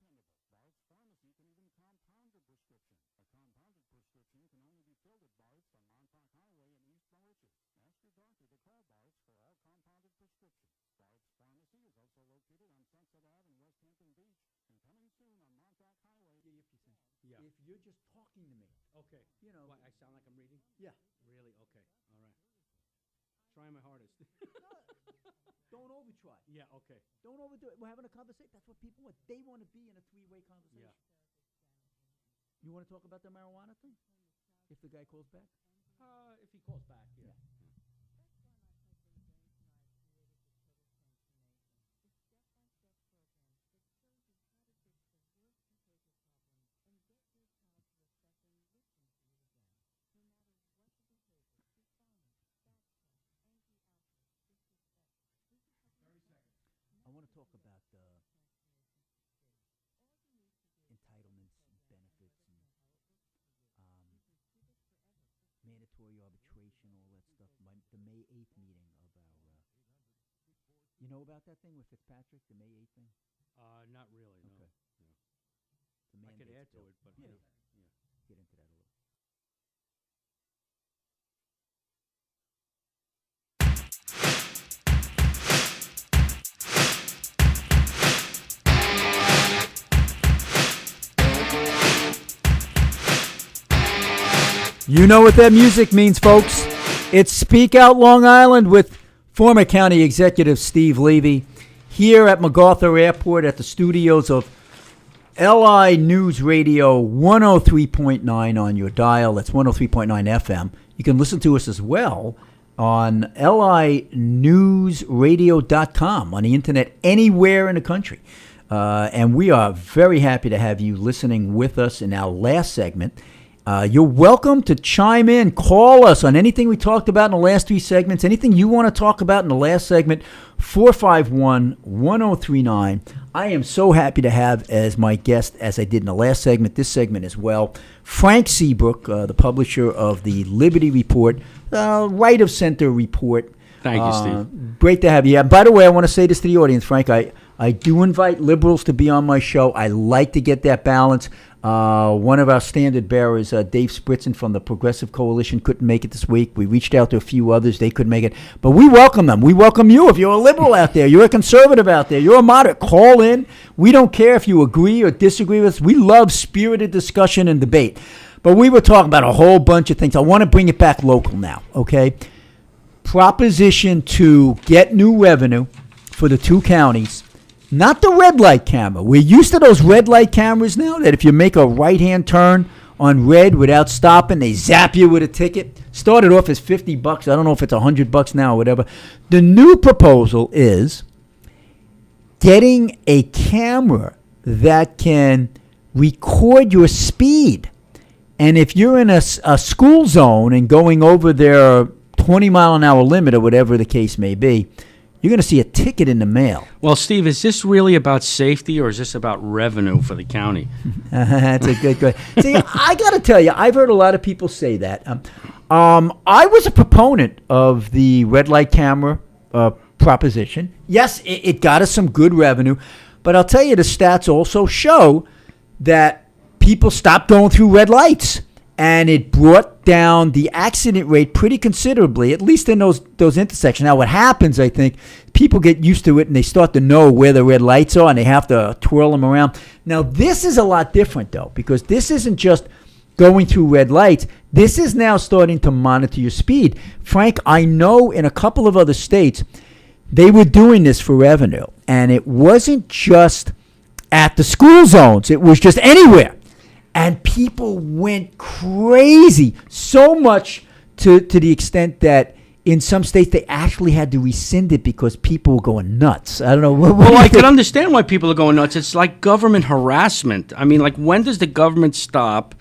Bart's Pharmacy can even compound a prescription. A compounded prescription can only be filled at Bart's on Montauk Highway in East Mauritius. Ask your doctor to call Bart's for all compounded prescriptions. Bart's Pharmacy is also located on Sunset Ave in West Hampton Beach and coming soon on Montauk Highway. Yeah. If you're just talking to me, Okay. you know. What, I sound like I'm reading? Yeah. Really? Okay. All right. Trying my hardest. Don't overtry. Yeah, okay. Don't overdo it. We're having a conversation. That's what people want. They want to be in a three-way conversation. You want to talk about the marijuana thing? If the guy calls back? If he calls back, yeah. That's why my husband James and I created the Total Transformation, a step-by-step program that shows you how to fix the worst behavior problems and get your child to respect and listen to you again. No matter what the behavior, defiance, backtrack, angry outburst, disrespect, we can help you. 30 seconds. I want to talk about entitlements, and benefits, and mandatory arbitration, all that stuff. The May 8th meeting of our... you know about that thing with Fitzpatrick, the May 8th thing? Not really, no. Okay. No. The I could mandates add to bill. it, but Yeah. yeah. Get into that a little. You know what that music means, folks. It's Speak Out Long Island with former County Executive Steve Levy here at MacArthur Airport at the studios of LI News Radio 103.9 on your dial. That's 103.9 FM. You can listen to us as well on linewsradio.com on the internet anywhere in the country. And we are very happy to have you listening with us in our last segment. You're welcome to chime in, call us on anything we talked about in the last three segments, anything you want to talk about in the last segment, 451-1039. I am so happy to have as my guest, as I did in the last segment, this segment as well, Frank Seabrook, the publisher of the Liberty Report, Right of Center Report. Thank you, Steve. Great to have you. By the way, I want to say this to the audience, Frank. I do invite liberals to be on my show. I like to get that balance. One of our standard bearers, Dave Spritzen from the Progressive Coalition, couldn't make it this week. We reached out to a few others. They couldn't make it. But we welcome them. We welcome you. If you're a liberal out there, you're a conservative out there, you're a moderate, call in. We don't care if you agree or disagree with us. We love spirited discussion and debate. But we were talking about a whole bunch of things. I want to bring it back local now, okay? Proposition to get new revenue for the two counties. Not the red light camera. We're used to those red light cameras now that if you make a right-hand turn on red without stopping, they zap you with a ticket. Started off as $50. I don't know if it's $100 now or whatever. The new proposal is getting a camera that can record your speed. And if you're in a school zone and going over their 20-mile-an-hour limit or whatever the case may be, you're going to see a ticket in the mail. Well, Steve, is this really about safety or is this about revenue for the county? That's a good question. See, I got to tell you, I've heard a lot of people say that. I was a proponent of the red light camera proposition. Yes, it got us some good revenue, but I'll tell you, the stats also show that people stopped going through red lights. And it brought down the accident rate pretty considerably, at least in those intersections. Now, what happens, I think, people get used to it and they start to know where the red lights are and they have to twirl them around. Now, this is a lot different, though, because this isn't just going through red lights. This is now starting to monitor your speed. Frank, I know in a couple of other states, they were doing this for revenue. And it wasn't just at the school zones. It was just anywhere. And people went crazy, so much to the extent that in some states they actually had to rescind it because people were going nuts. I don't know. Well, I can understand why people are going nuts. It's like government harassment. I mean, like, when does the government stop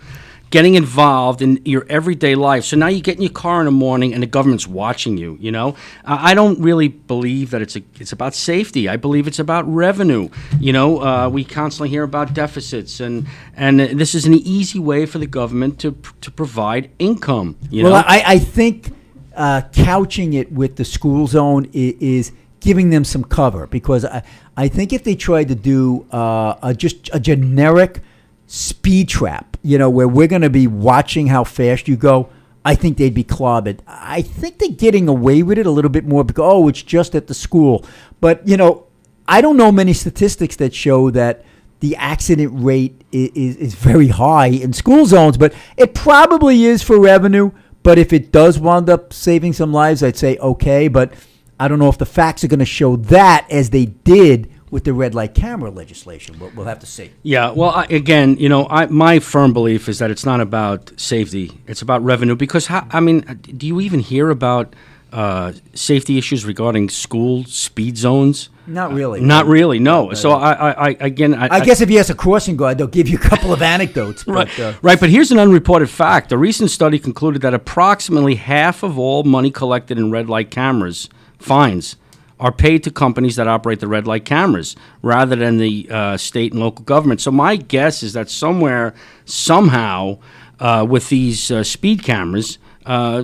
getting involved in your everyday life? So now you get in your car in the morning and the government's watching you, you know? I don't really believe that it's about safety. I believe it's about revenue. You know, we constantly hear about deficits, and this is an easy way for the government to provide income, you know? Well, I think couching it with the school zone is giving them some cover, because I think if they tried to do just a generic speed trap, you know, where we're going to be watching how fast you go, I think they'd be clobbered. I think they're getting away with it a little bit more because, it's just at the school. But, you know, I don't know many statistics that show that the accident rate is very high in school zones, but it probably is for revenue. But if it does wind up saving some lives, I'd say okay. But I don't know if the facts are going to show that as they did with the red light camera legislation. We'll have to see. Yeah, well, again, you know, my firm belief is that it's not about safety. It's about revenue because, do you even hear about safety issues regarding school speed zones? Not really. Not really, no. So, I guess if you ask a crossing guard, they'll give you a couple of anecdotes. But, right, but here's an unreported fact. A recent study concluded that approximately half of all money collected in red light cameras, fines, are paid to companies that operate the red light cameras rather than the state and local government. So my guess is that somewhere, somehow, with these speed cameras,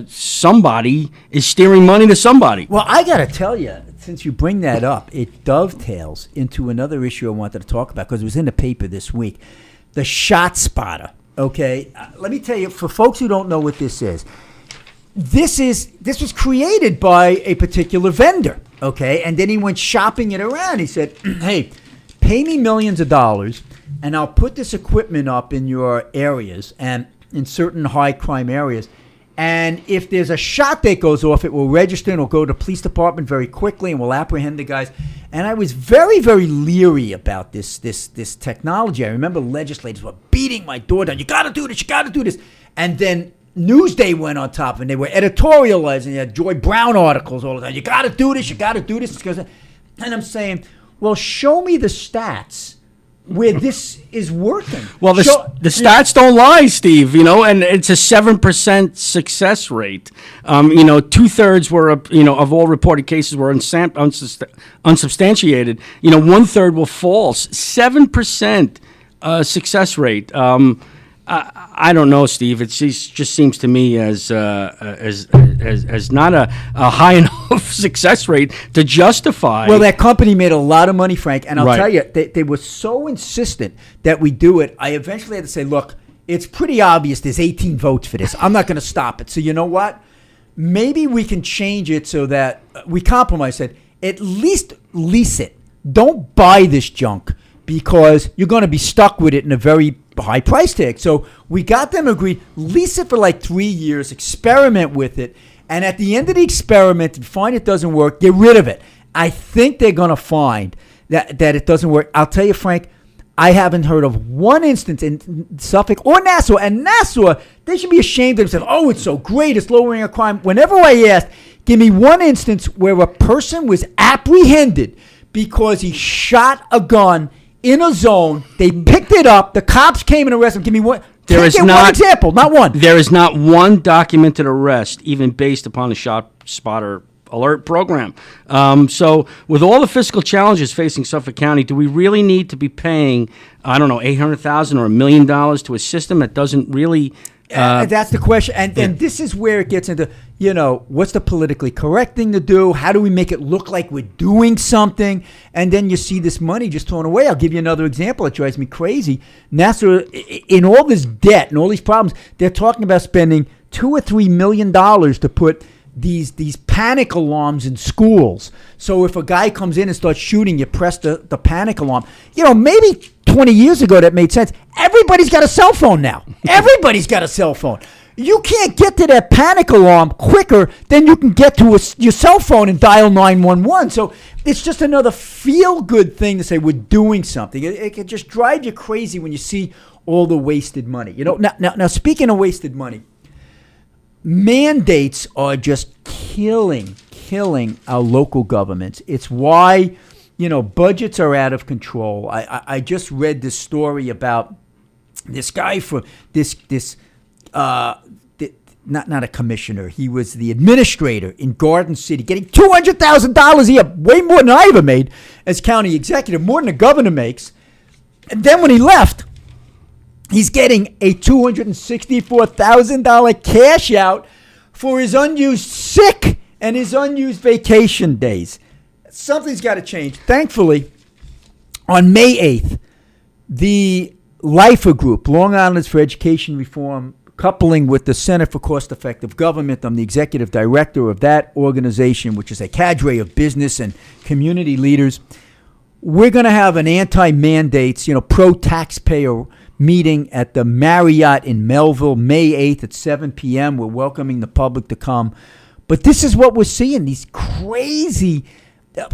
somebody is steering money to somebody. Well, I got to tell you, since you bring that up, it dovetails into another issue I wanted to talk about because it was in the paper this week. The shot spotter, okay? Let me tell you, for folks who don't know what this is, this was created by a particular vendor, okay? And then he went shopping it around. He said, hey, pay me millions of dollars, and I'll put this equipment up in your areas, and in certain high crime areas. And if there's a shot that goes off, it will register and it'll go to the police department very quickly and we'll apprehend the guys. And I was very, very leery about this technology. I remember legislators were beating my door down. You got to do this. You got to do this. And then Newsday went on top and they were editorializing. You had Joy Brown articles all the time. You got to do this. You got to do this. And I'm saying, well, show me the stats where this is working. Well, the stats don't lie, Steve, and it's a 7% success rate. 2/3 were, of all reported cases were unsubstantiated. 1/3 were false. 7% success rate. I don't know, Steve. It just seems to me as not a high enough success rate to justify. Well, that company made a lot of money, Frank, and I'll tell you, they were so insistent that we do it. I eventually had to say, look, it's pretty obvious there's 18 votes for this. I'm not going to stop it. So you know what? Maybe we can change it so that we compromise it. At least lease it. Don't buy this junk because you're going to be stuck with it in a very high price tag. So we got them agreed, lease it for like 3 years, experiment with it, and at the end of the experiment and find it doesn't work, get rid of it. I think they're going to find that it doesn't work. I'll tell you, Frank, I haven't heard of one instance in Suffolk or Nassau, and Nassau, they should be ashamed of themselves. Oh, it's so great, it's lowering a crime. Whenever I asked, give me one instance where a person was apprehended because he shot a gun in a zone, they picked it up, the cops came and arrested him. Give me one. One example, not one. There is not one documented arrest, even based upon the Shot Spotter Alert program. So with all the fiscal challenges facing Suffolk County, do we really need to be paying, I don't know, $800,000 or $1 million to a system that doesn't really... that's the question. And this is where it gets into, what's the politically correct thing to do? How do we make it look like we're doing something? And then you see this money just thrown away. I'll give you another example that drives me crazy. Nassau, in all this debt and all these problems, they're talking about spending $2 or $3 million to put these panic alarms in schools. So if a guy comes in and starts shooting, you press the panic alarm. Maybe 20 years ago that made sense. Everybody's got a cell phone now. Everybody's got a cell phone. You can't get to that panic alarm quicker than you can get to your cell phone and dial 911. So it's just another feel-good thing to say we're doing something. It can just drive you crazy when you see all the wasted money. Now speaking of wasted money, mandates are just killing our local governments. It's why, budgets are out of control. I just read this story about this guy from not a commissioner. He was the administrator in Garden City, getting $200,000 a year, way more than I ever made as county executive, more than the governor makes. And then when he left, he's getting a $264,000 cash out for his unused sick and his unused vacation days. Something's got to change. Thankfully, on May 8th, the LIFA Group, Long Islanders for Education Reform, coupling with the Center for Cost-Effective Government, I'm the executive director of that organization, which is a cadre of business and community leaders. We're going to have an anti-mandates, pro-taxpayer meeting at the Marriott in Melville, May 8th at 7 p.m. We're welcoming the public to come. But this is what we're seeing, these crazy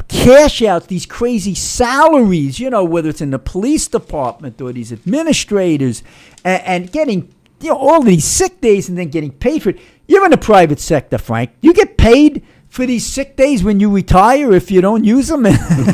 cash outs, these crazy salaries, whether it's in the police department or these administrators, and getting all these sick days and then getting paid for it. You're in the private sector, Frank. You get paid for these sick days when you retire if you don't use them?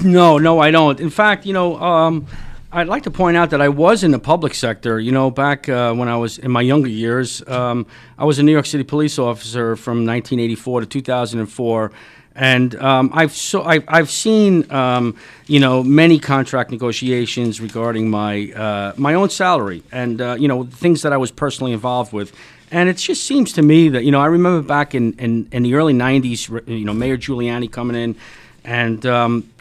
No, I don't. In fact, I'd like to point out that I was in the public sector, back when I was in my younger years. I was a New York City police officer from 1984 to 2004. And I've seen many contract negotiations regarding my own salary and things that I was personally involved with, and it just seems to me that I remember back in the early '90s, Mayor Giuliani coming in and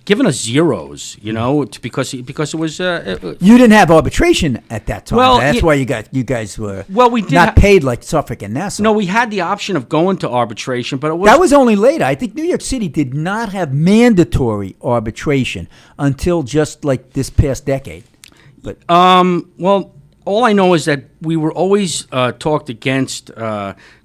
giving us zeros, because it was. You didn't have arbitration at that time. Well, that's why you guys were not paid like Suffolk and Nassau. No, we had the option of going to arbitration, but that was only later. I think New York City did not have mandatory arbitration until just like this past decade. But all I know is that we were always talked against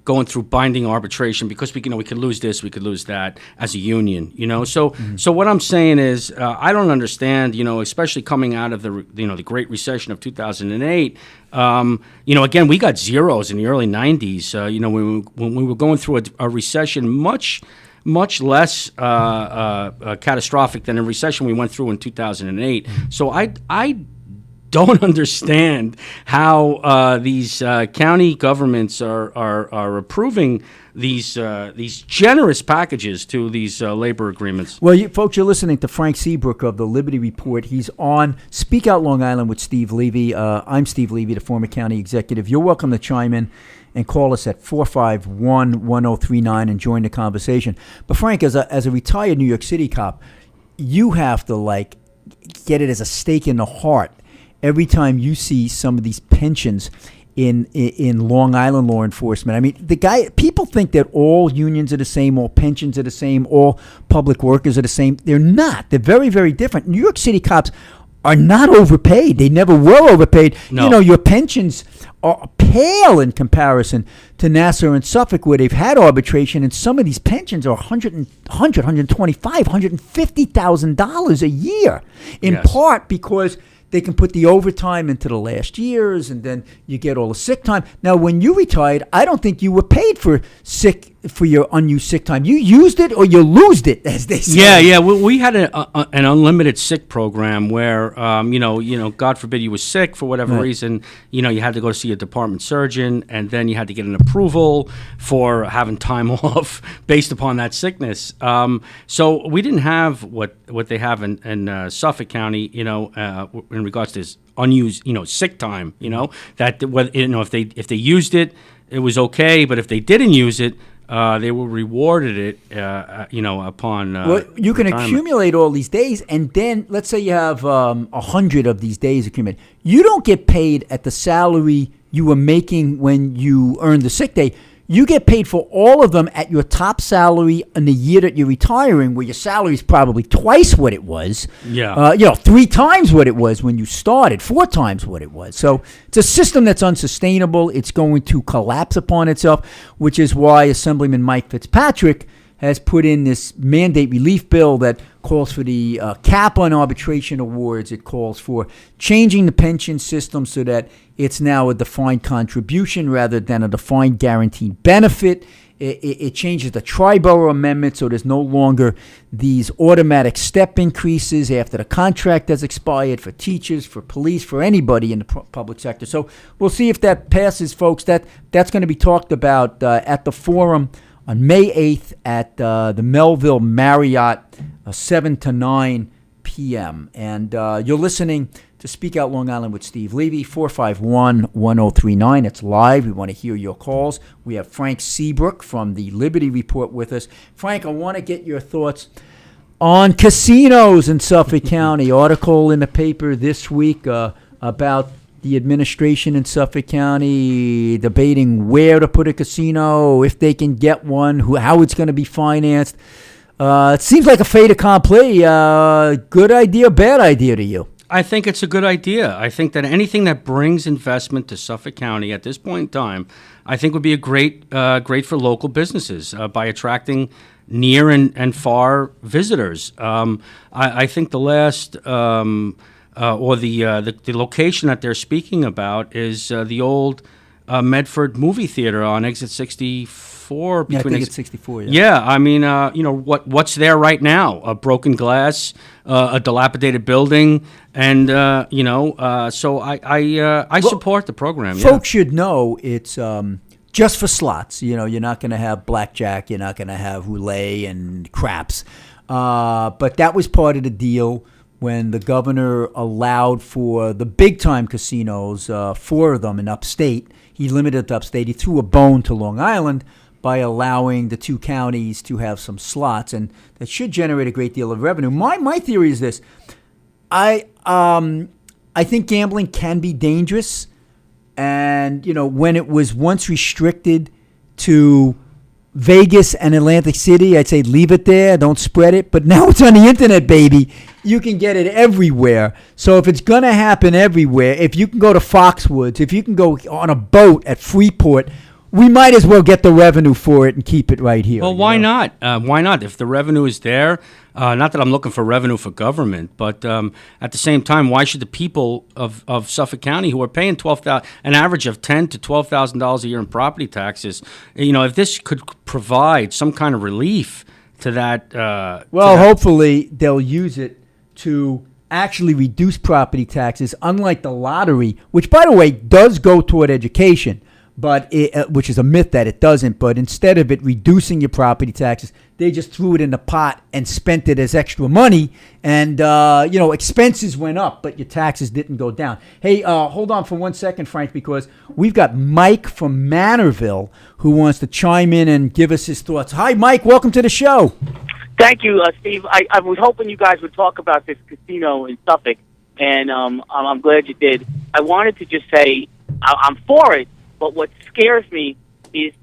going through binding arbitration because we could lose this, we could lose that as a union, So what I'm saying is I don't understand, especially coming out of the Great Recession of 2008. Again, we got zeros in the early 90s. When we were going through a recession much less catastrophic than a recession we went through in 2008. So I don't understand how these county governments are approving these generous packages to these labor agreements. Well, folks, you're listening to Frank Seabrook of the Liberty Report. He's on Speak Out Long Island with Steve Levy. I'm Steve Levy, the former county executive. You're welcome to chime in and call us at 451-1039 and join the conversation. But Frank, as a retired New York City cop, you have to get it as a stake in the heart every time you see some of these pensions in Long Island law enforcement. I mean, people think that all unions are the same, all pensions are the same, all public workers are the same. They're not. They're very, very different. New York City cops are not overpaid. They never were overpaid. No. Your pensions are pale in comparison to Nassau and Suffolk, where they've had arbitration, and some of these pensions are $125,000, $150,000 a year, in part because they can put the overtime into the last years, and then you get all the sick time. Now, when you retired, I don't think you were paid for your unused sick time. You used it or you losed it, as they say. Yeah. We had an unlimited sick program where, God forbid you were sick for whatever reason, you had to go to see a department surgeon, and then you had to get an approval for having time off based upon that sickness. So we didn't have what they have in Suffolk County, in regards to this unused, sick time, that whether, if they used it, it was okay, but if they didn't use it, they were rewarded it, upon. Well, you can accumulate all these days, and then let's say you have 100 of these days accumulated. You don't get paid at the salary you were making when you earned the sick day. You get paid for all of them at your top salary in the year that you're retiring, where your salary is probably twice what it was. Yeah. 3 times what it was when you started, 4 times what it was. So it's a system that's unsustainable. It's going to collapse upon itself, which is why Assemblyman Mike Fitzpatrick has put in this mandate relief bill that calls for the cap on arbitration awards. It calls for changing the pension system so that it's now a defined contribution rather than a defined guaranteed benefit. It changes the Triborough Amendment so there's no longer these automatic step increases after the contract has expired for teachers, for police, for anybody in the public sector. So we'll see if that passes, folks. That's going to be talked about at the forum on May 8th at the Melville Marriott, 7 to 9 p.m. And you're listening to Speak Out Long Island with Steve Levy, 451-1039. It's live. We want to hear your calls. We have Frank Seabrook from the Liberty Report with us. Frank, I want to get your thoughts on casinos in Suffolk County. Article in the paper this week about the administration in Suffolk County debating where to put a casino, if they can get one, how it's going to be financed. It seems like a fait accompli. Good idea, bad idea to you? I think it's a good idea. I think that anything that brings investment to Suffolk County at this point in time, I think would be a great for local businesses by attracting near and far visitors. I think the last or the location that they're speaking about is the old Medford movie theater on exit 64. Yeah, I think it's 64. Yeah, I mean, what's there right now? A broken glass, a dilapidated building, and so I support the program. Folks should know it's just for slots. You're not going to have blackjack. You're not going to have roulette and craps. But that was part of the deal when the governor allowed for the big-time casinos, 4 of them in upstate. He limited to upstate. He threw a bone to Long Island by allowing the 2 counties to have some slots, and that should generate a great deal of revenue. My theory is this. I think gambling can be dangerous, and when it was once restricted to Vegas and Atlantic City, I'd say leave it there, don't spread it. But now it's on the internet, baby. You can get it everywhere. So if it's going to happen everywhere, if you can go to Foxwoods, if you can go on a boat at Freeport, we might as well get the revenue for it and keep it right here. Well, why not? Why not? If the revenue is there, not that I'm looking for revenue for government, but at the same time, why should the people of Suffolk County who are paying an average of $10,000 to $12,000 a year in property taxes, if this could provide some kind of relief to that? Hopefully they'll use it to actually reduce property taxes, unlike the lottery, which, by the way, does go toward education. But which is a myth that it doesn't. But instead of it reducing your property taxes, they just threw it in the pot and spent it as extra money. And, expenses went up, but your taxes didn't go down. Hey, hold on for 1 second, Frank, because we've got Mike from Manorville who wants to chime in and give us his thoughts. Hi, Mike. Welcome to the show. Thank you, Steve. I was hoping you guys would talk about this casino in Suffolk, and I'm glad you did. I wanted to just say I'm for it. But what scares me is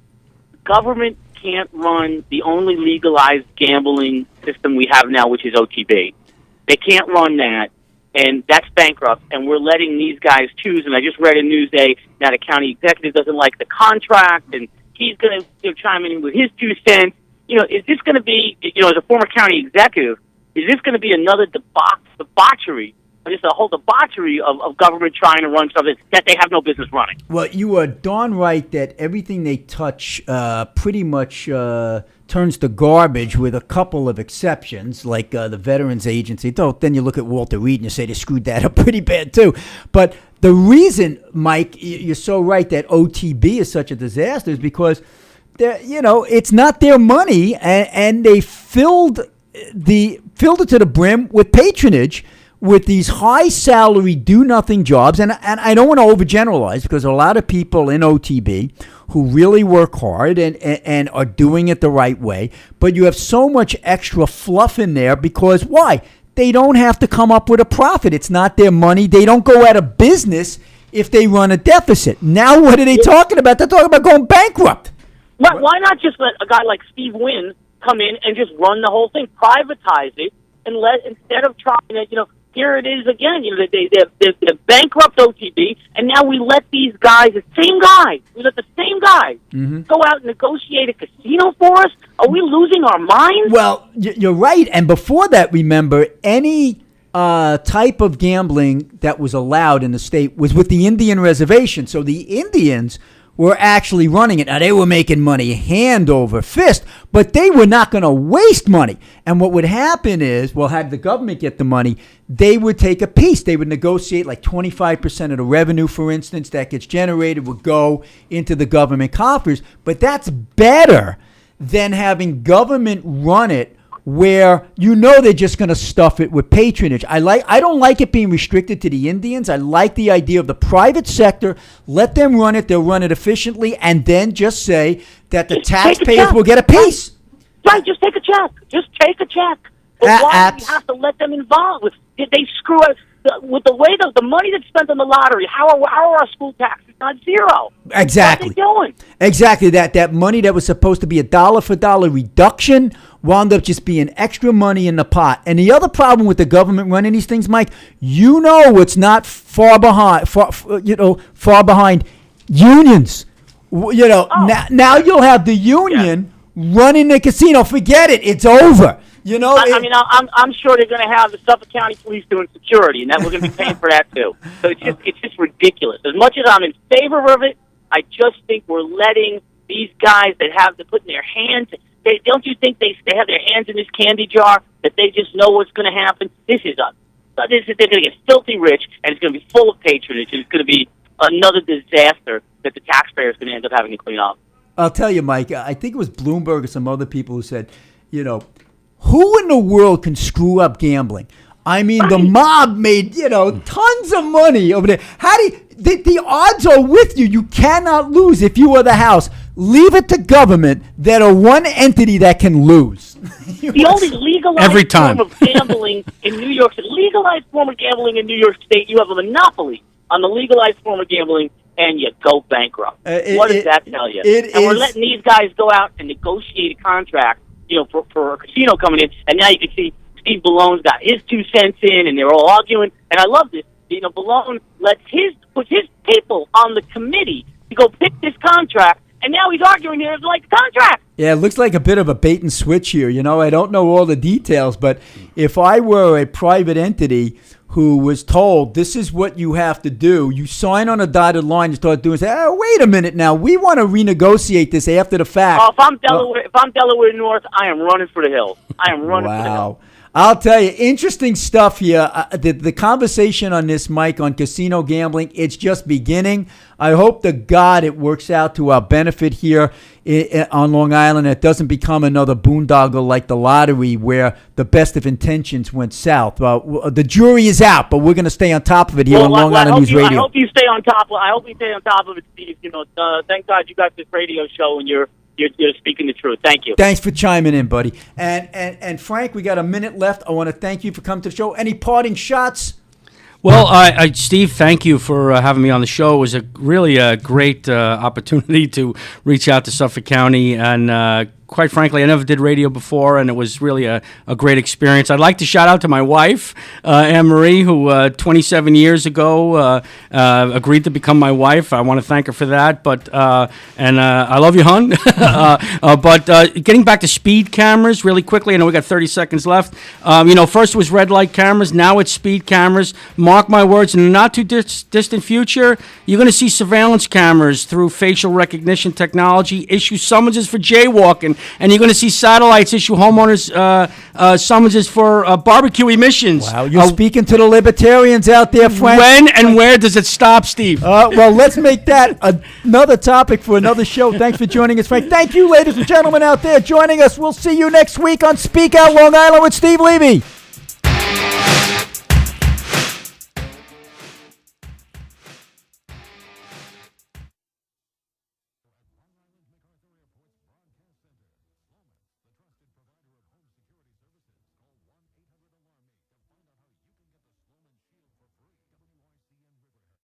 government can't run the only legalized gambling system we have now, which is OTB. They can't run that, and that's bankrupt, and we're letting these guys choose. And I just read in Newsday that a county executive doesn't like the contract, and he's going to chime in with his 2 cents. Is this going to be, as a former county executive, is this going to be another debauchery? Just a whole debauchery of government trying to run something that they have no business running. Well, you are darn right that everything they touch pretty much turns to garbage, with a couple of exceptions, like the Veterans Agency. Though then you look at Walter Reed and you say they screwed that up pretty bad too. But the reason, Mike, you're so right that OTB is such a disaster is because it's not their money, and they filled it to the brim with patronage, with these high salary do-nothing jobs. And I don't want to overgeneralize, because a lot of people in OTB who really work hard and are doing it the right way, but you have so much extra fluff in there because, why? They don't have to come up with a profit. It's not their money. They don't go out of business if they run a deficit. Now what are they talking about? They're talking about going bankrupt. Why not just let a guy like Steve Wynn come in and just run the whole thing, privatize it, and instead of trying to, here it is again. They're bankrupt OTB, and now we let these guys, the same guys, go out and negotiate a casino for us. Are we losing our minds? Well, you're right. And before that, remember, any type of gambling that was allowed in the state was with the Indian reservation. So the Indians were actually running it. Now, they were making money hand over fist, but they were not going to waste money. And what would happen is, had the government get the money, they would take a piece. They would negotiate like 25% of the revenue, for instance, that gets generated would go into the government coffers. But that's better than having government run it, where they're just going to stuff it with patronage. I don't like it being restricted to the Indians. I like the idea of the private sector. Let them run it. They'll run it efficiently, and then just say that the taxpayers will get a piece. Right, just take a check. But why do we have to let them involved? Did they screw us with the way the money that's spent on the lottery? How are our school taxes not zero? Exactly. What are they doing? Exactly. That money that was supposed to be a dollar for dollar reduction wound up just being extra money in the pot. And the other problem with the government running these things, Mike, it's not far behind. Far behind unions. Now you'll have the union running the casino. Forget it. It's over. I'm sure they're going to have the Suffolk County Police doing security, and that we're going to be paying for that too. So it's just ridiculous. As much as I'm in favor of it, I just think we're letting these guys that have to put in their hands. Don't you think they have their hands in this candy jar, that they just know what's going to happen? They're going to get filthy rich, and it's going to be full of patronage, and it's going to be another disaster that the taxpayer is going to end up having to clean up. I'll tell you, Mike, I think it was Bloomberg or some other people who said, who in the world can screw up gambling? I mean, the mob made, tons of money over there. How do you, the odds are with you. You cannot lose if you are the house. Leave it to government that are one entity that can lose. The only legalized form of gambling in New York State, you have a monopoly on the legalized form of gambling, and you go bankrupt. What does that tell you? We're letting these guys go out and negotiate a contract, for a casino coming in, and now you can see Steve Ballone's got his 2 cents in, and they're all arguing. And I love this. Ballone puts his people on the committee to go pick this contract, and now he's arguing here like the contract. Yeah, it looks like a bit of a bait and switch here. I don't know all the details, but if I were a private entity who was told this is what you have to do, you sign on a dotted line, you start doing, say, oh, wait a minute now, we want to renegotiate this after the fact. If I'm Delaware North, I am running for the hills. I am running for the hills. I'll tell you, interesting stuff here. The conversation on this, Mike, on casino gambling, it's just beginning. I hope to God it works out to our benefit here on Long Island. It doesn't become another boondoggle like the lottery where the best of intentions went south. The jury is out, but we're going to stay on top of it here on Long Island News Radio. I hope you stay on top. I hope you stay on top of it, Steve. Thank God you got this radio show and you're speaking the truth. Thank you. Thanks for chiming in, buddy. And Frank, we got a minute left. I want to thank you for coming to the show. Any parting shots? Well, Steve, thank you for having me on the show. It was really a great opportunity to reach out to Suffolk County, and quite frankly, I never did radio before, and it was really a great experience. I'd like to shout out to my wife, Anne-Marie, who 27 years ago agreed to become my wife. I want to thank her for that. But I love you, hon. But getting back to speed cameras really quickly, I know we got 30 seconds left. First was red light cameras. Now it's speed cameras. Mark my words, in the not too distant future, you're going to see surveillance cameras through facial recognition technology issue summonses for jaywalking. And you're going to see satellites issue homeowners summonses for barbecue emissions. Wow, you're speaking to the libertarians out there, Frank. When and where does it stop, Steve? Well, let's make that another topic for another show. Thanks for joining us, Frank. Thank you, ladies and gentlemen out there joining us. We'll see you next week on Speak Out Long Island with Steve Levy.